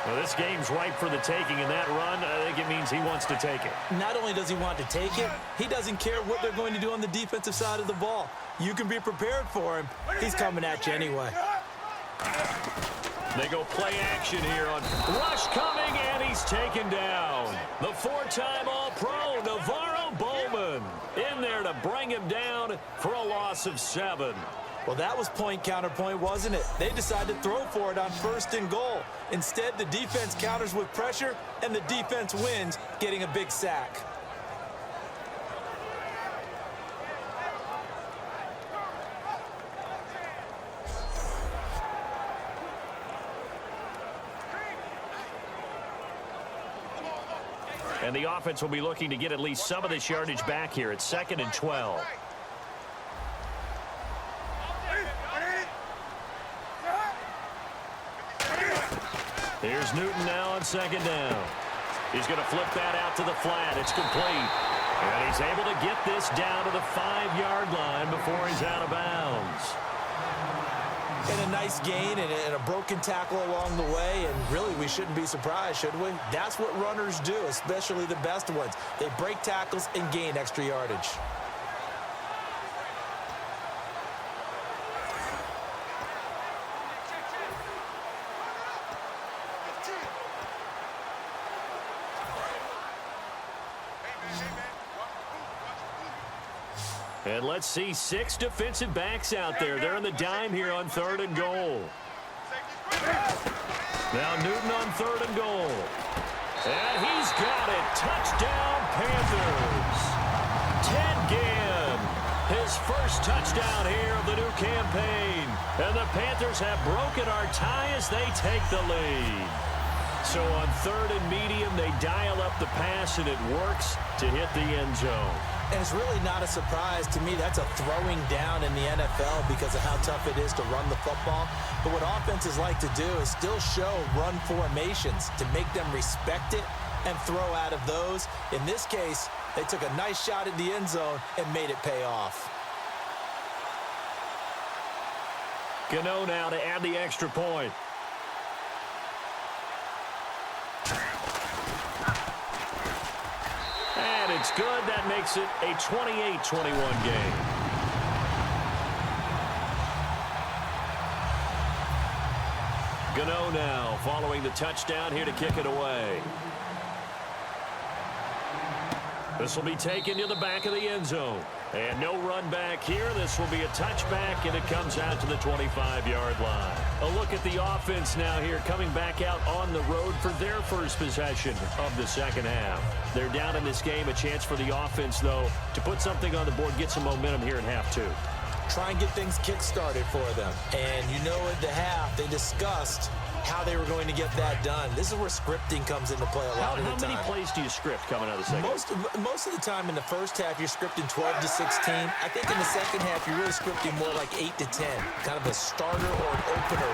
Well, this game's ripe for the taking, and that run, I think it means he wants to take it. Not only does he want to take it, he doesn't care what they're going to do on the defensive side of the ball. You can be prepared for him. He's coming at you anyway. They go play action here on rush coming, and he's taken down. The four-time All-Pro, Navarro Bowman, in there to bring him down for a loss of 7. Well, that was point counterpoint, wasn't it? They decided to throw for it on 1st and goal. Instead, the defense counters with pressure, and the defense wins, getting a big sack. And the offense will be looking to get at least some of this yardage back here. It's 2nd and 12. Here's Newton now on 2nd down. He's going to flip that out to the flat. It's complete. And he's able to get this down to the 5-yard line before he's out of bounds. And a nice gain and a broken tackle along the way, and really we shouldn't be surprised, should we? That's what runners do, especially the best ones. They break tackles and gain extra yardage. And let's see 6 defensive backs out there. They're in the dime here on 3rd and goal. Now Newton on 3rd and goal. And he's got it. Touchdown, Panthers. Ted Ginn, his first touchdown here of the new campaign. And the Panthers have broken our tie as they take the lead. So on 3rd and medium, they dial up the pass, and it works to hit the end zone. And it's really not a surprise to me. That's a throwing down in the NFL because of how tough it is to run the football. But what offenses like to do is still show run formations to make them respect it and throw out of those. In this case, they took a nice shot at the end zone and made it pay off. Gano now to add the extra point. And it's good. That makes it a 28-21 game. Gano now following the touchdown here to kick it away. This will be taken to the back of the end zone. And no run back here. This will be a touchback, and it comes out to the 25-yard line. A look at the offense now here, coming back out on the road for their first possession of the second half. They're down in this game. A chance for the offense, though, to put something on the board, get some momentum here in half 2. Try and get things kick-started for them. And you know at the half, they discussed how they were going to get that done. This is where scripting comes into play a lot of the time. How many plays do you script coming out of the second? Most of the time in the first half, you're scripting 12 to 16. I think in the second half, you're really scripting more like 8 to 10. Kind of a starter or an opener,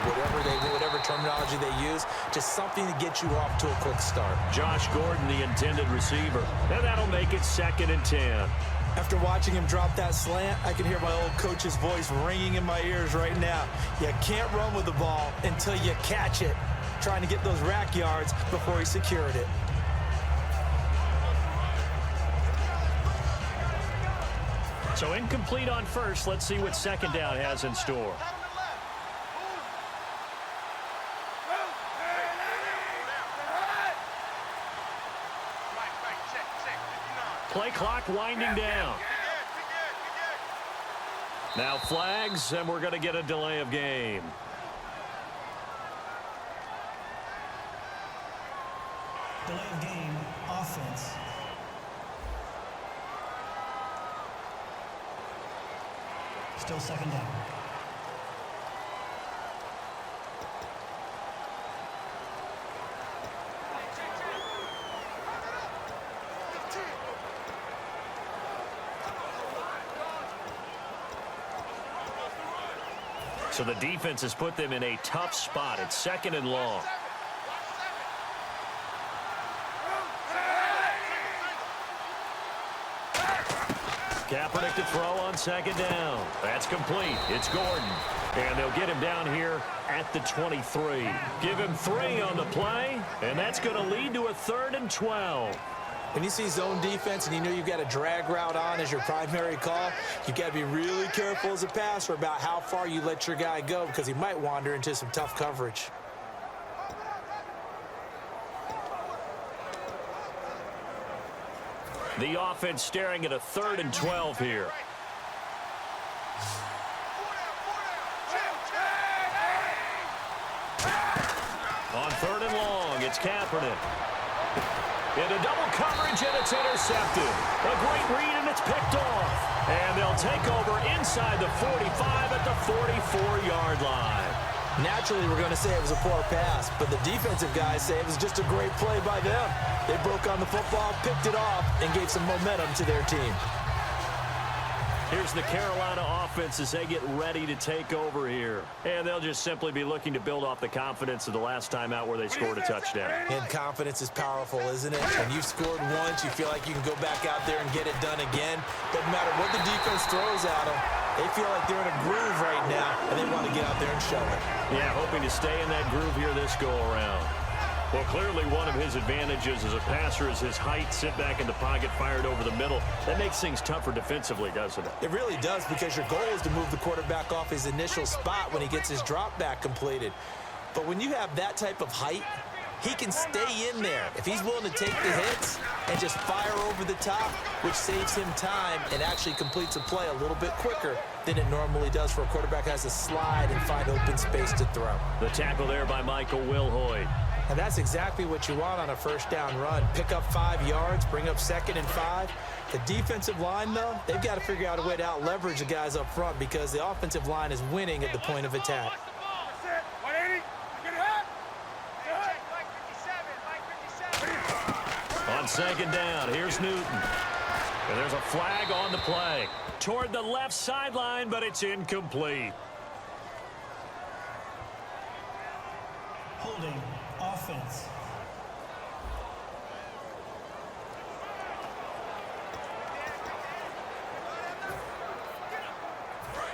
whatever terminology they use. Just something to get you off to a quick start. Josh Gordon, the intended receiver. And that'll make it 2nd and 10. After watching him drop that slant, I can hear my old coach's voice ringing in my ears right now. You can't run with the ball until you catch it. Trying to get those rack yards before he secured it. So incomplete on first. Let's see what 2nd down has in store. Play clock winding down. Now flags, and we're going to get a delay of game. Delay of game, offense. Still second down. So the defense has put them in a tough spot. It's 2nd and long. Kaepernick to throw on 2nd down. That's complete. It's Gordon. And they'll get him down here at the 23. Give him 3 on the play, and that's going to lead to a 3rd and 12. When you see zone defense and you know you've got a drag route on as your primary call, you've got to be really careful as a passer about how far you let your guy go because he might wander into some tough coverage. The offense staring at a 3rd and 12 here. On 3rd and long, it's Kaepernick. Into double coverage, and it's intercepted. A great read, and it's picked off. And they'll take over inside the 45 at the 44-yard line. Naturally, we're going to say it was a poor pass, but the defensive guys say it was just a great play by them. They broke on the football, picked it off, and gave some momentum to their team. Here's the Carolina offense as they get ready to take over here. And they'll just simply be looking to build off the confidence of the last time out where they scored a touchdown. And confidence is powerful, isn't it? When you've scored once, you feel like you can go back out there and get it done again. Doesn't matter what the defense throws at them. They feel like they're in a groove right now, and they want to get out there and show it. Yeah, hoping to stay in that groove here this go-around. Well, clearly one of his advantages as a passer is his height, sit back in the pocket, fired over the middle. That makes things tougher defensively, doesn't it? It really does, because your goal is to move the quarterback off his initial spot when he gets his drop back completed. But when you have that type of height, he can stay in there. If he's willing to take the hits and just fire over the top, which saves him time and actually completes a play a little bit quicker than it normally does for a quarterback who has to slide and find open space to throw. The tackle there by Michael Wilhoit. And that's exactly what you want on a first down run. Pick up 5 yards, bring up 2nd and 5. The defensive line, though, they've got to figure out a way to out-leverage the guys up front because the offensive line is winning at the point of attack. On 2nd down, here's Newton. And there's a flag on the play. Toward the left sideline, but it's incomplete. Holding, offense.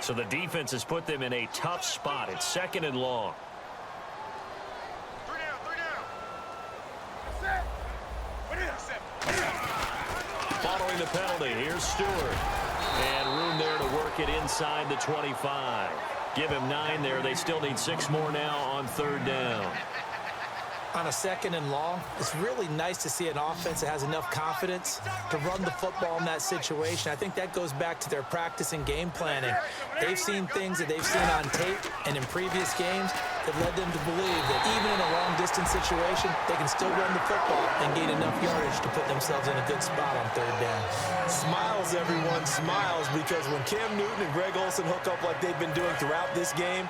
So the defense has put them in a tough spot. It's 2nd and long. Following the penalty, here's Stewart. And room there to work it inside the 25. Give him 9 there. They still need 6 more now on 3rd down. On a 2nd and long, it's really nice to see an offense that has enough confidence to run the football in that situation. I think that goes back to their practice and game planning. They've seen things that they've seen on tape and in previous games that led them to believe that even in a long-distance situation, they can still run the football and gain enough yardage to put themselves in a good spot on 3rd down. Smiles, everyone, smiles, because when Cam Newton and Greg Olsen hook up like they've been doing throughout this game,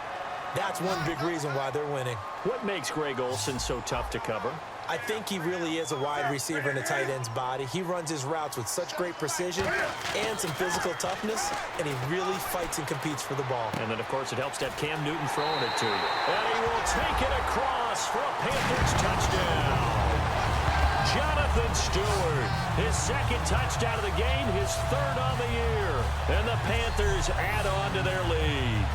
that's one big reason why they're winning. What makes Greg Olsen so tough to cover? I think he really is a wide receiver in a tight end's body. He runs his routes with such great precision and some physical toughness, and he really fights and competes for the ball. And then, of course, it helps to have Cam Newton throwing it to you. And he will take it across for a Panthers touchdown. Jonathan Stewart, his 2nd touchdown of the game, his 3rd on the year. And the Panthers add on to their lead.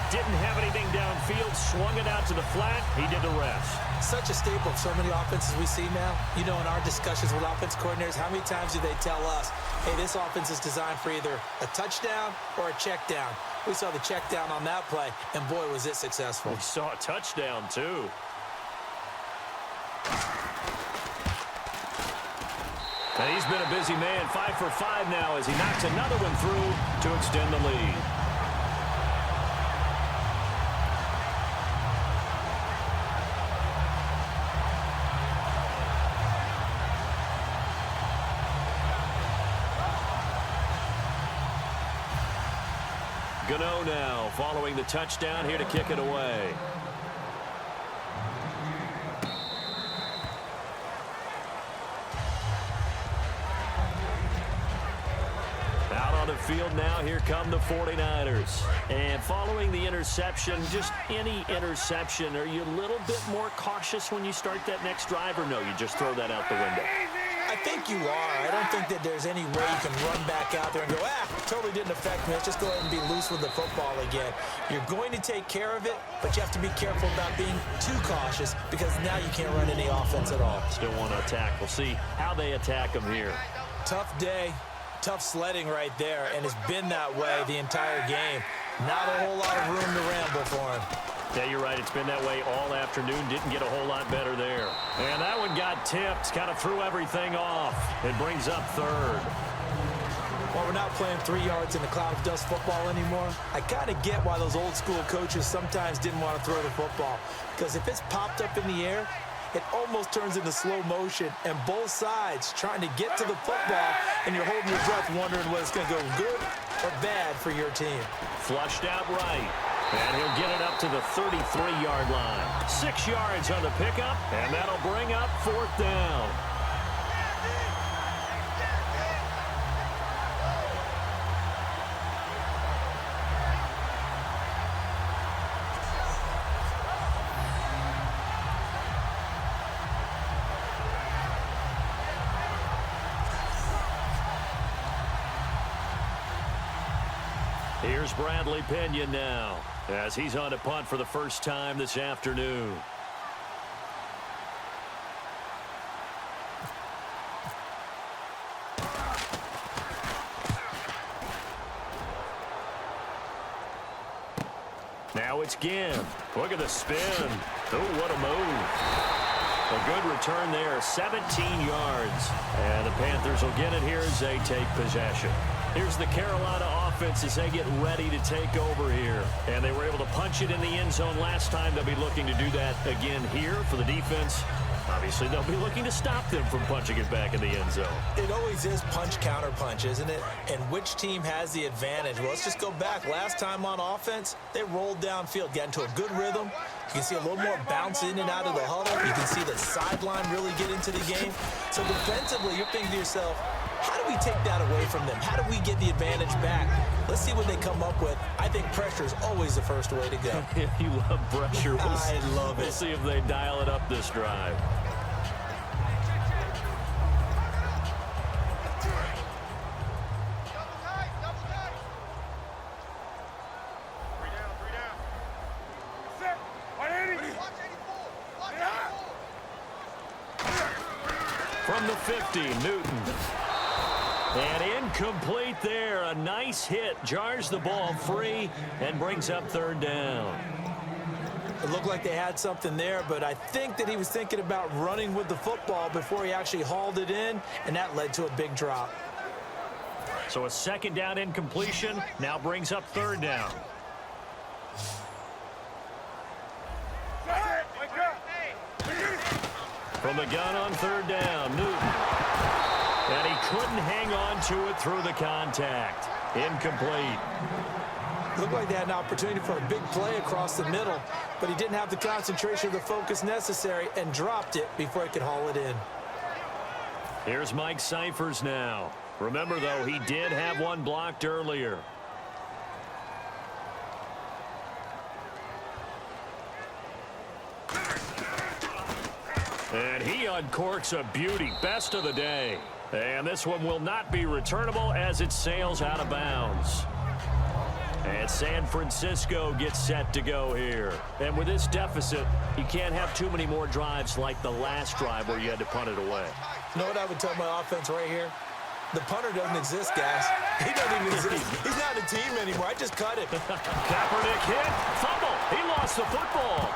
Didn't have anything downfield, swung it out to the flat. He did the rest. Such a staple of so many offenses we see now. You know, in our discussions with offense coordinators, how many times do they tell us, hey, this offense is designed for either a touchdown or a check down? We saw the check down on that play, and boy, was it successful. We saw a touchdown, too. And he's been a busy man, 5 for 5 now as he knocks another one through to extend the lead. Gano now following the touchdown here to kick it away. Out on the field now, here come the 49ers. And following the interception, just any interception, are you a little bit more cautious when you start that next drive, or no, you just throw that out the window? I think you are. I don't think that there's any way you can run back out there and go, totally didn't affect me. Let's just go ahead and be loose with the football again. You're going to take care of it, but you have to be careful about being too cautious because now you can't run any offense at all. Still want to attack. We'll see how they attack them here. Tough day, tough sledding right there, and it's been that way the entire game. Not a whole lot of room to ramble for him. Yeah, you're right. It's been that way all afternoon. Didn't get a whole lot better there. And that one got tipped. Kind of threw everything off. It brings up third. Well, we're not playing 3 yards in the cloud of dust football anymore. I kind of get why those old school coaches sometimes didn't want to throw the football. Because if it's popped up in the air, it almost turns into slow motion. And both sides trying to get to the football, and you're holding your breath wondering whether it's going to go good or bad for your team. Flushed out right. And he'll get it up to the 33-yard line. 6 yards on the pickup, and that'll bring up fourth down. Here's Bradley Pinion now, as he's on to punt for the first time this afternoon. Now it's Ginn. Look at the spin. Oh, what a move. A good return there, 17 yards. And the Panthers will get it here as they take possession. Here's the Carolina offense as they get ready to take over here. And they were able to punch it in the end zone last time. They'll be looking to do that again here for the defense. Obviously, they'll be looking to stop them from punching it back in the end zone. It always is punch-counter-punch, isn't it? And which team has the advantage? Well, let's just go back. Last time on offense, they rolled downfield, got into a good rhythm. You can see a little more bounce in and out of the huddle. You can see the sideline really get into the game. So defensively, you're thinking to yourself, how do we take that away from them? How do we get the advantage back? Let's see what they come up with. I think pressure is always the first way to go. You love pressure. I love it. We'll see if they dial it up this drive. From the 50, Newton. And incomplete there. A nice hit. Jars the ball free and brings up third down. It looked like they had something there, but I think that he was thinking about running with the football before he actually hauled it in, and that led to a big drop. So a second down incompletion now brings up third down. From the gun on third down, Newton. And he couldn't hang on to it through the contact. Incomplete. Looked like they had an opportunity for a big play across the middle, but he didn't have the concentration or the focus necessary and dropped it before he could haul it in. Here's Mike Cyphers now. Remember, though, he did have one blocked earlier. And he uncorks a beauty. Best of the day. And this one will not be returnable as it sails out of bounds. And San Francisco gets set to go here. And with this deficit, you can't have too many more drives like the last drive where you had to punt it away. You know what I would tell my offense right here? The punter doesn't exist, guys. He doesn't even exist. He's not a team anymore. I just cut him. Kaepernick hit. Fumble. He lost the football.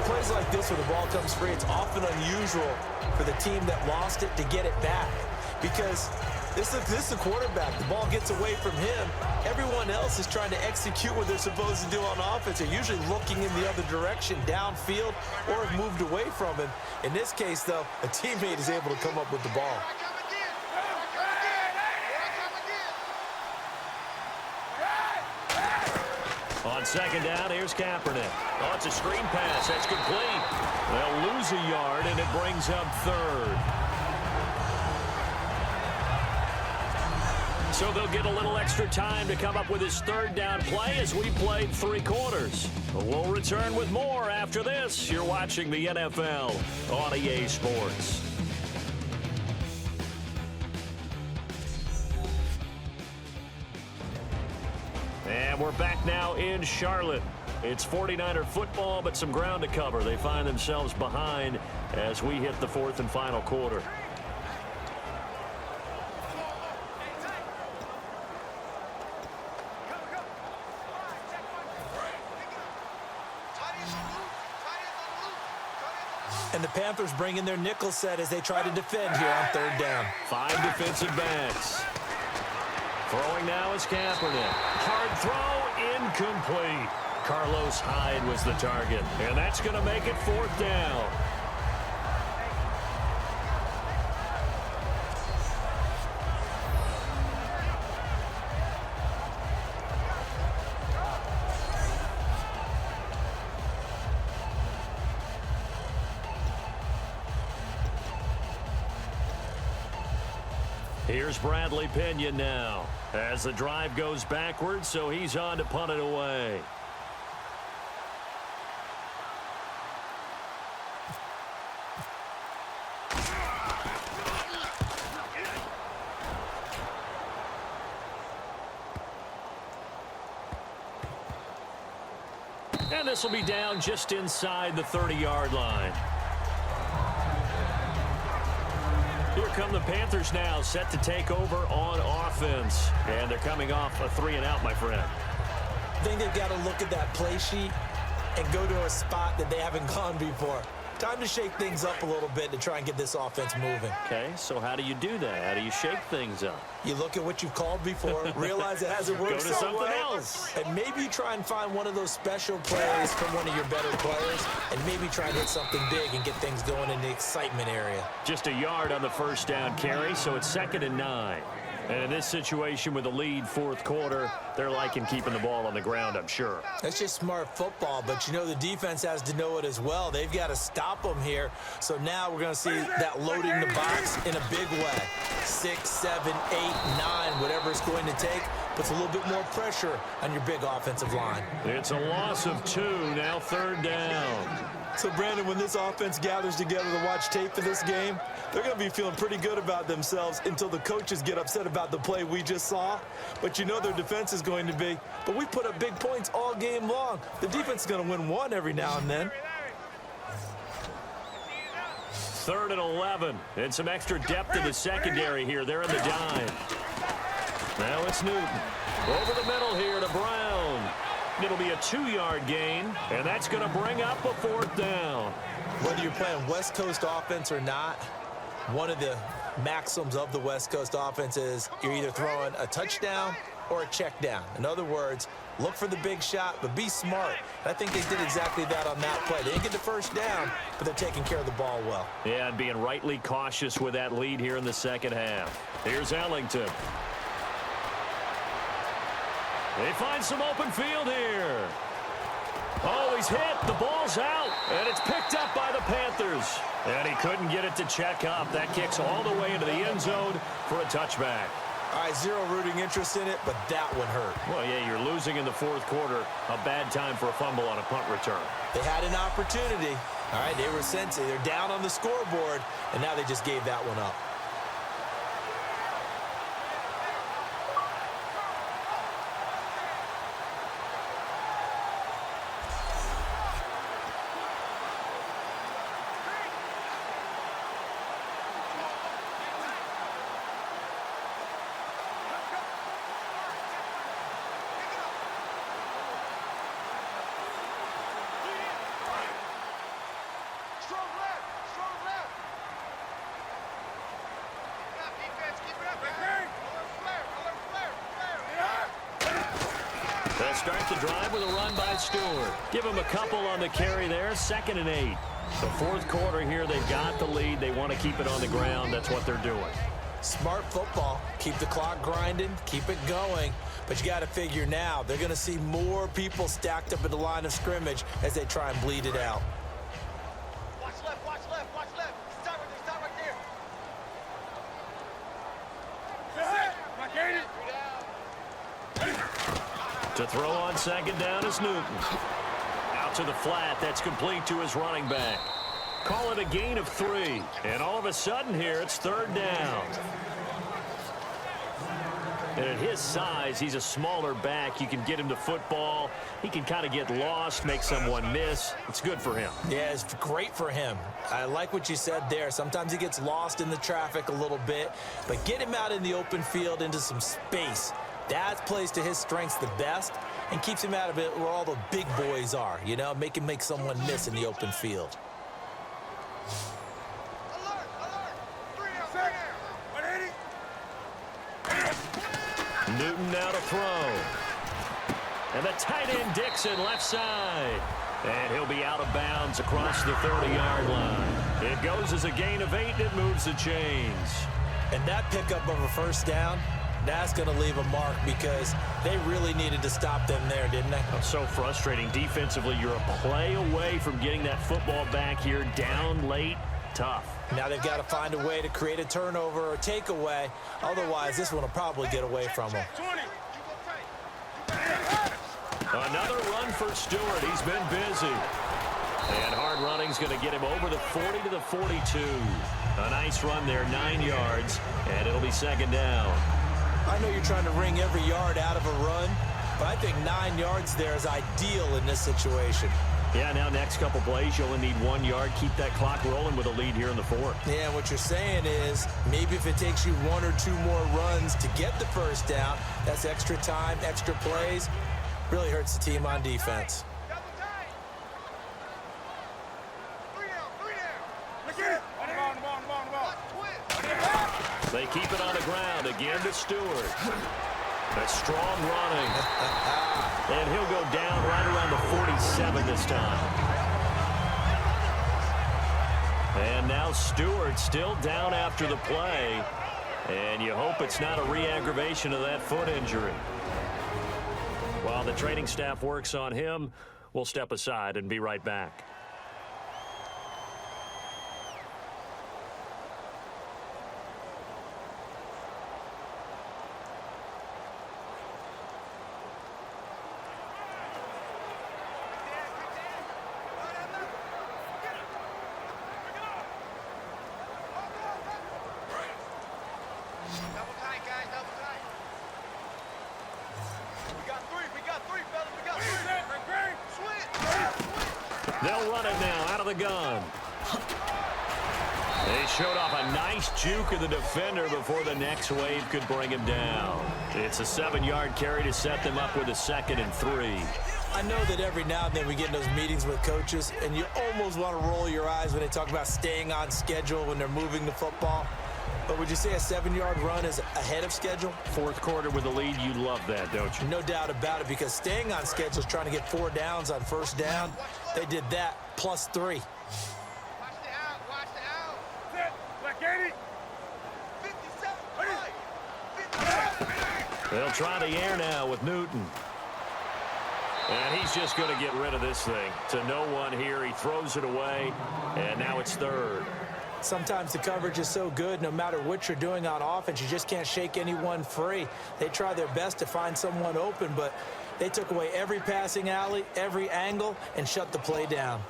Plays like this where the ball comes free, it's often unusual for the team that lost it to get it back, because This is the quarterback. The ball gets away from him. Everyone else is trying to execute what they're supposed to do on offense. They're usually looking in the other direction, downfield, or have moved away from him. In this case, though, a teammate is able to come up with the ball. On second down, here's Kaepernick. Oh, it's a screen pass. That's complete. They'll lose a yard, and it brings up third. So they'll get a little extra time to come up with his third down play as we played 3 quarters. We'll return with more after this. You're watching the NFL on EA Sports. And we're back now in Charlotte. It's 49er football, but some ground to cover. They find themselves behind as we hit the 4th and final quarter. And the Panthers bring in their nickel set as they try to defend here on 3rd down. 5 defensive backs. Throwing now is Kaepernick. Hard throw, incomplete. Carlos Hyde was the target, and that's going to make it 4th down. Here's Bradley Pinion now as the drive goes backwards, so he's on to punt it away. And this will be down just inside the 30-yard line. Here come the Panthers now, set to take over on offense. And they're coming off a 3-and-out, my friend. I think they've got to look at that play sheet and go to a spot that they haven't gone before. Time to shake things up a little bit to try and get this offense moving. Okay, so how do you do that? How do you shake things up? You look at what you've called before, realize it hasn't worked Go to so something well, else. and maybe you try and find one of those special plays from one of your better players, and maybe try and hit something big and get things going in the excitement area. Just a yard on the 1st down carry, so it's 2nd and 9. And in this situation with the lead 4th quarter, they're liking keeping the ball on the ground, I'm sure. That's just smart football, but you know the defense has to know it as well. They've got to stop them here. So now we're going to see that loading the box in a big way. 6, 7, 8, 9, whatever it's going to take, puts a little bit more pressure on your big offensive line. It's a loss of 2, now 3rd down. So, Brandon, when this offense gathers together to watch tape for this game, they're going to be feeling pretty good about themselves until the coaches get upset about the play we just saw. But you know their defense is going to be, but we put up big points all game long. The defense is going to win one every now and then. 3rd and 11. And some extra depth in the secondary here. They're in the dime. Now it's Newton. Over the middle here to Brown. It'll be a 2-yard gain, and that's going to bring up a 4th down. Whether you're playing West Coast offense or not, one of the maxims of the West Coast offense is you're either throwing a touchdown or a check down. In other words, look for the big shot, but be smart. And I think they did exactly that on that play. They didn't get the 1st down, but they're taking care of the ball well. Yeah, and being rightly cautious with that lead here in the 2nd half. Here's Ellington. They find some open field here. Oh, he's hit. The ball's out, and it's picked up by the Panthers. And he couldn't get it to check up. That kicks all the way into the end zone for a touchback. All right, zero rooting interest in it, but that one hurt. Well, yeah, you're losing in the 4th quarter. A bad time for a fumble on a punt return. They had an opportunity. All right, they were sensitive. They're down on the scoreboard, and now they just gave that one up. They'll start the drive with a run by Stewart. Give him a couple on the carry there, 2nd and 8. The fourth quarter here, they've got the lead. They want to keep it on the ground. That's what they're doing. Smart football. Keep the clock grinding, keep it going. But you got to figure now, they're going to see more people stacked up at the line of scrimmage as they try and bleed it out. Watch left, watch left, watch left. Stop right there. To throw on 2nd down is Newton. Out to the flat. That's complete to his running back. Call it a gain of 3. And all of a sudden here, it's 3rd down. And at his size, he's a smaller back. You can get him to football. He can kind of get lost, make someone miss. It's good for him. Yeah, it's great for him. I like what you said there. Sometimes he gets lost in the traffic a little bit. But get him out in the open field into some space. That plays to his strengths the best and keeps him out of it where all the big boys are, you know, make him make someone miss in the open field. Newton now to throw. And the tight end Dixon left side. And he'll be out of bounds across the 30-yard line. It goes as a gain of 8, and it moves the chains. And that pickup of a 1st down, that's going to leave a mark because they really needed to stop them there, didn't they? Oh, so frustrating. Defensively, you're a play away from getting that football back here down late. Tough. Now they've got to find a way to create a turnover or takeaway. Otherwise, this one will probably get away from them. Another run for Stewart. He's been busy. And hard running's going to get him over the 40 to the 42. A nice run there, 9 yards, and it'll be 2nd down. I know you're trying to wring every yard out of a run, but I think 9 yards there is ideal in this situation. Yeah, now next couple plays, you only need 1 yard. Keep that clock rolling with a lead here in the 4th. Yeah, what you're saying is maybe if it takes you 1 or 2 more runs to get the 1st down, that's extra time, extra plays. Really hurts the team on defense. They keep it on the ground. Again to Stewart. A strong running. And he'll go down right around the 47 this time. And now Stewart still down after the play. And you hope it's not a re-aggravation of that foot injury. While the training staff works on him, we'll step aside and be right back. They'll run it now out of the gun. They showed off a nice juke of the defender before the next wave could bring him down. It's a 7-yard carry to set them up with a 2nd and 3. I know that every now and then we get in those meetings with coaches, and you almost want to roll your eyes when they talk about staying on schedule when they're moving the football. But would you say a 7-yard run is ahead of schedule? 4th quarter with a lead, you love that, don't you? No doubt about it, because staying on schedule is trying to get 4 downs on 1st down. They did that plus 3. Watch the out, watch the out. Black 80. 57. They'll try the air now with Newton. And he's just going to get rid of this thing. To no one here. He throws it away, and now it's 3rd. Sometimes the coverage is so good, no matter what you're doing on offense, you just can't shake anyone free. They try their best to find someone open, but they took away every passing alley, every angle, and shut the play down.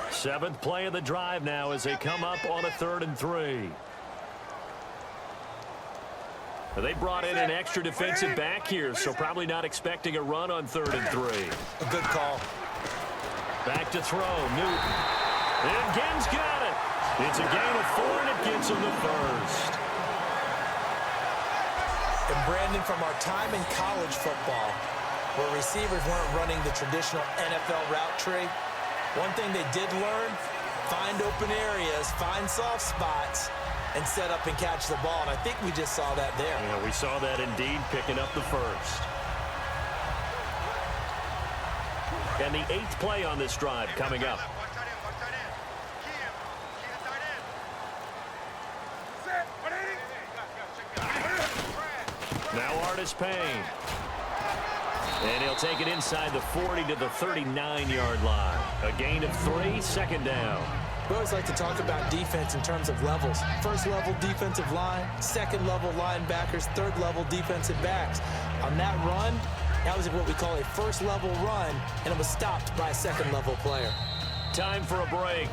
7th play of the drive now as they come up on a 3rd and 3. They brought in an extra defensive back here, so probably not expecting a run on 3rd and 3. A good call. Back to throw, Newton. And Ginn's got it. It's a gain of 4, and it gets him the 1st. And Brandon, from our time in college football, where receivers weren't running the traditional NFL route tree, one thing they did learn find open areas, find soft spots, and set up and catch the ball. And I think we just saw that there. Yeah, we saw that indeed, picking up the first. And the 8th play on this drive coming up. Now Artis Payne. And he'll take it inside the 40 to the 39-yard line. A gain of 3, second down. We always like to talk about defense in terms of levels. First level defensive line, second level linebackers, third level defensive backs. On that run, that was what we call a first level run, and it was stopped by a second level player. Time for a break.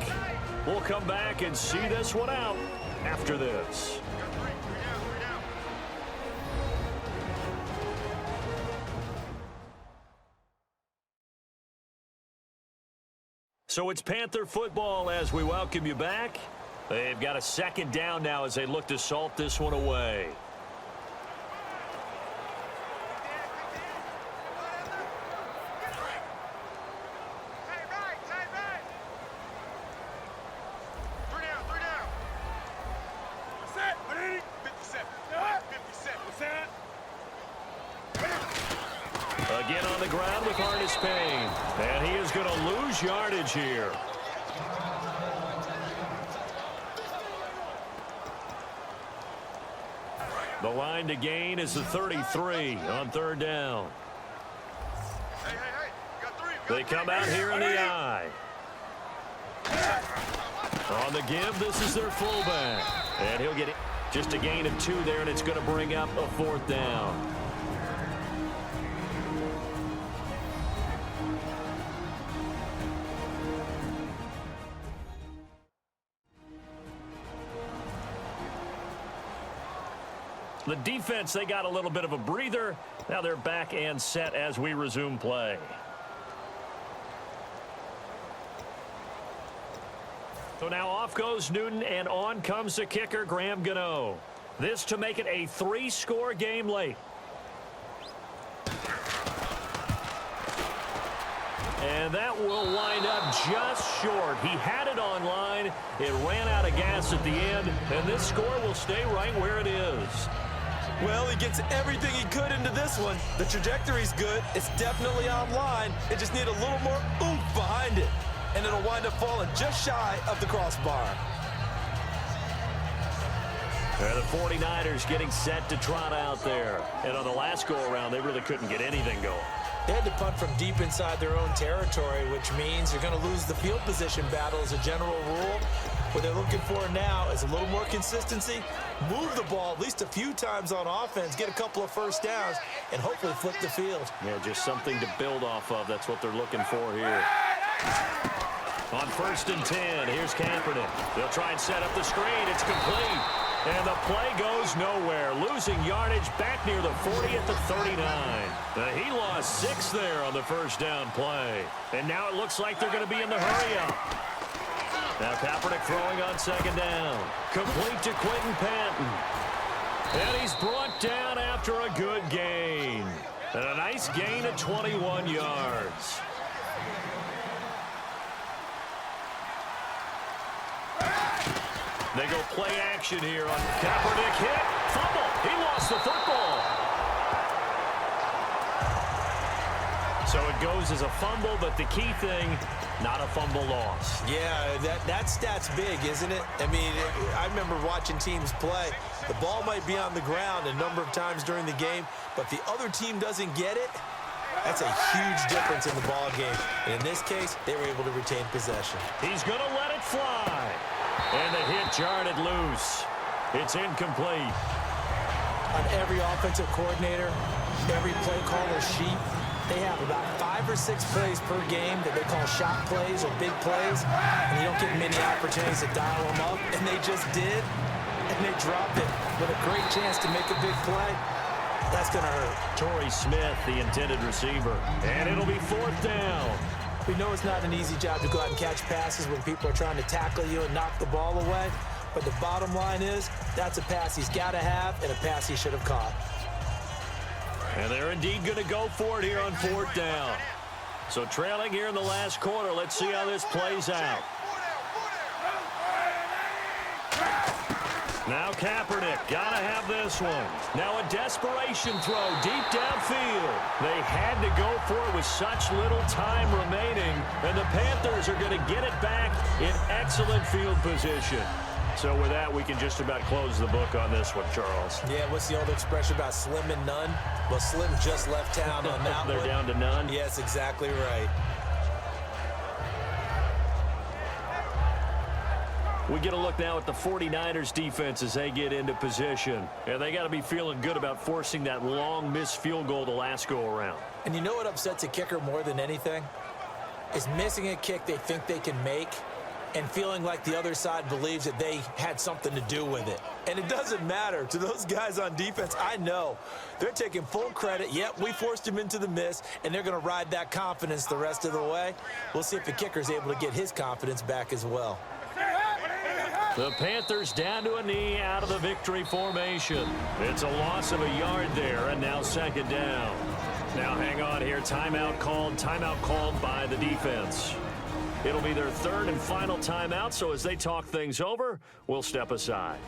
We'll come back and see this one out after this. So it's Panther football as we welcome you back. They've got a second down now as they look to salt this one away. Again on the ground with Artis Payne. And he is going to lose yardage here. The line to gain is the 33 on third down. They come out here in the I. On the give, this is their fullback. And he'll get it. Just a gain of 2 there, and it's going to bring up a 4th down. The defense, they got a little bit of a breather. Now they're back and set as we resume play. So now off goes Newton, and on comes the kicker, Graham Gano. This to make it a 3-score game late. And that will wind up just short. He had it on line. It ran out of gas at the end, and this score will stay right where it is. Well, he gets everything he could into this one. The trajectory's good. It's definitely online. It just needs a little more oomph behind it. And it'll wind up falling just shy of the crossbar. And the 49ers getting set to trot out there. And on the last go-around, they really couldn't get anything going. They had to punt from deep inside their own territory, which means you're going to lose the field position battle as a general rule. What they're looking for now is a little more consistency, move the ball at least a few times on offense, get a couple of first downs, and hopefully flip the field. Yeah, just something to build off of. That's what they're looking for here. On 1st and 10, here's Kaepernick. They'll try and set up the screen. It's complete. And the play goes nowhere. Losing yardage back near the 40 at the 39. He lost 6 there on the first down play. And now it looks like they're going to be in the hurry-up. Now Kaepernick throwing on 2nd down. Complete to Quentin Patton. And he's brought down after a good gain. And a nice gain of 21 yards. They go play action here on Kaepernick. Hit. Fumble. He lost the football. So it goes as a fumble, but the key thing, not a fumble loss. Yeah, that stat's big, isn't it? I mean, I remember watching teams play. The ball might be on the ground a number of times during the game, but if the other team doesn't get it, that's a huge difference in the ball game. And in this case, they were able to retain possession. He's going to let it fly. And the hit jarred it loose. It's incomplete. On every offensive coordinator, every play caller sheet, they have about 5 or 6 plays per game that they call shot plays or big plays, and you don't get many opportunities to dial them up, and they just did, and they dropped it with a great chance to make a big play. That's going to hurt. Torrey Smith, the intended receiver, and it'll be 4th down. We know it's not an easy job to go out and catch passes when people are trying to tackle you and knock the ball away, but the bottom line is that's a pass he's got to have and a pass he should have caught. And they're indeed going to go for it here on 4th down. So trailing here in the last quarter, let's see how this plays out. Now Kaepernick, gotta have this one. Now a desperation throw deep downfield. They had to go for it with such little time remaining, and the Panthers are going to get it back in excellent field position. So with that, we can just about close the book on this one, Charles. Yeah, what's the old expression about slim and none? Well, Slim just left town on that They're one. down to none? Yes, exactly right. We get a look now at the 49ers defense as they get into position. And they got to be feeling good about forcing that long missed field goal the last go-around. And you know what upsets a kicker more than anything? Is missing a kick they think they can make and feeling like the other side believes that they had something to do with it. And it doesn't matter to those guys on defense. I know they're taking full credit. Yep, we forced him into the miss, and they're going to ride that confidence the rest of the way. We'll see if the kicker's able to get his confidence back as well. The Panthers down to a knee out of the victory formation. It's a loss of a yard there, and now second down. Now hang on here. Timeout called by the defense. It'll be their third and final timeout, so as they talk things over, we'll step aside.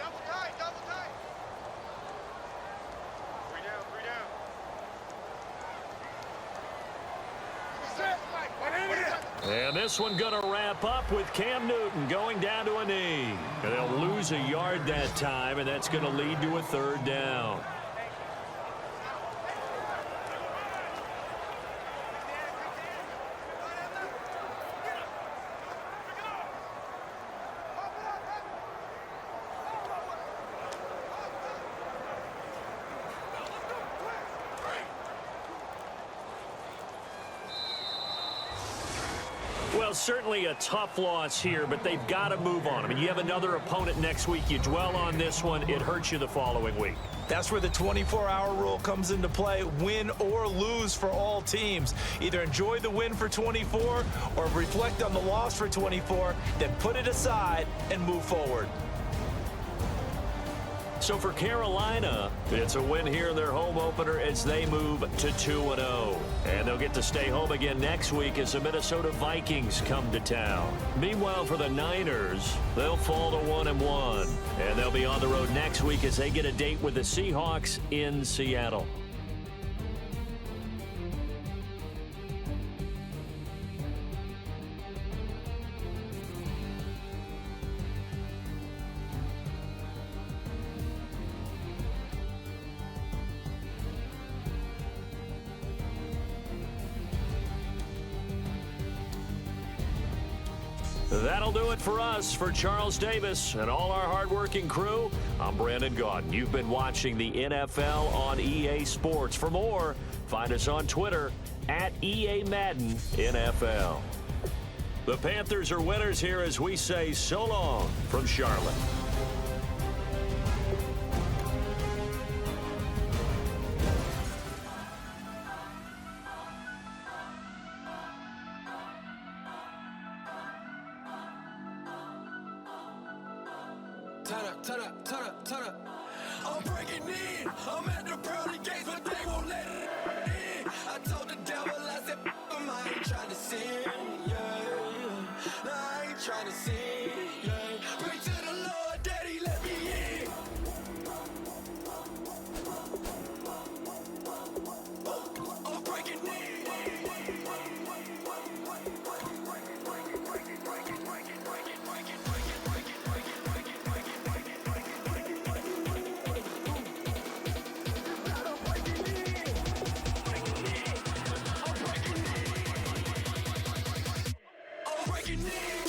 Double tight, double tight. 3 down, 3 down. And this one going to wrap up with Cam Newton going down to a knee. And they'll lose a yard that time, and that's going to lead to a third down. Well, certainly a tough loss here, but they've got to move on. I mean, you have another opponent next week. You dwell on this one, it hurts you the following week. That's where the 24-hour rule comes into play, win or lose for all teams. Either enjoy the win for 24 or reflect on the loss for 24, then put it aside and move forward. So for Carolina, it's a win here in their home opener as they move to 2-0. And they'll get to stay home again next week as the Minnesota Vikings come to town. Meanwhile, for the Niners, they'll fall to 1-1. And they'll be on the road next week as they get a date with the Seahawks in Seattle. That'll do it for us. For Charles Davis and all our hardworking crew, I'm Brandon Gaudin. You've been watching the NFL on EA Sports. For more, find us on Twitter at EA Madden NFL. The Panthers are winners here as we say so long from Charlotte. Turn up. I'm breaking in. I'm at the pearly gates, but they won't let it in. I told the devil, I said, I ain't trying to sin, yeah. No, I ain't trying to sin, yeah. Pray to the Lord, Daddy, let me in. I'm breaking in. Breaking in.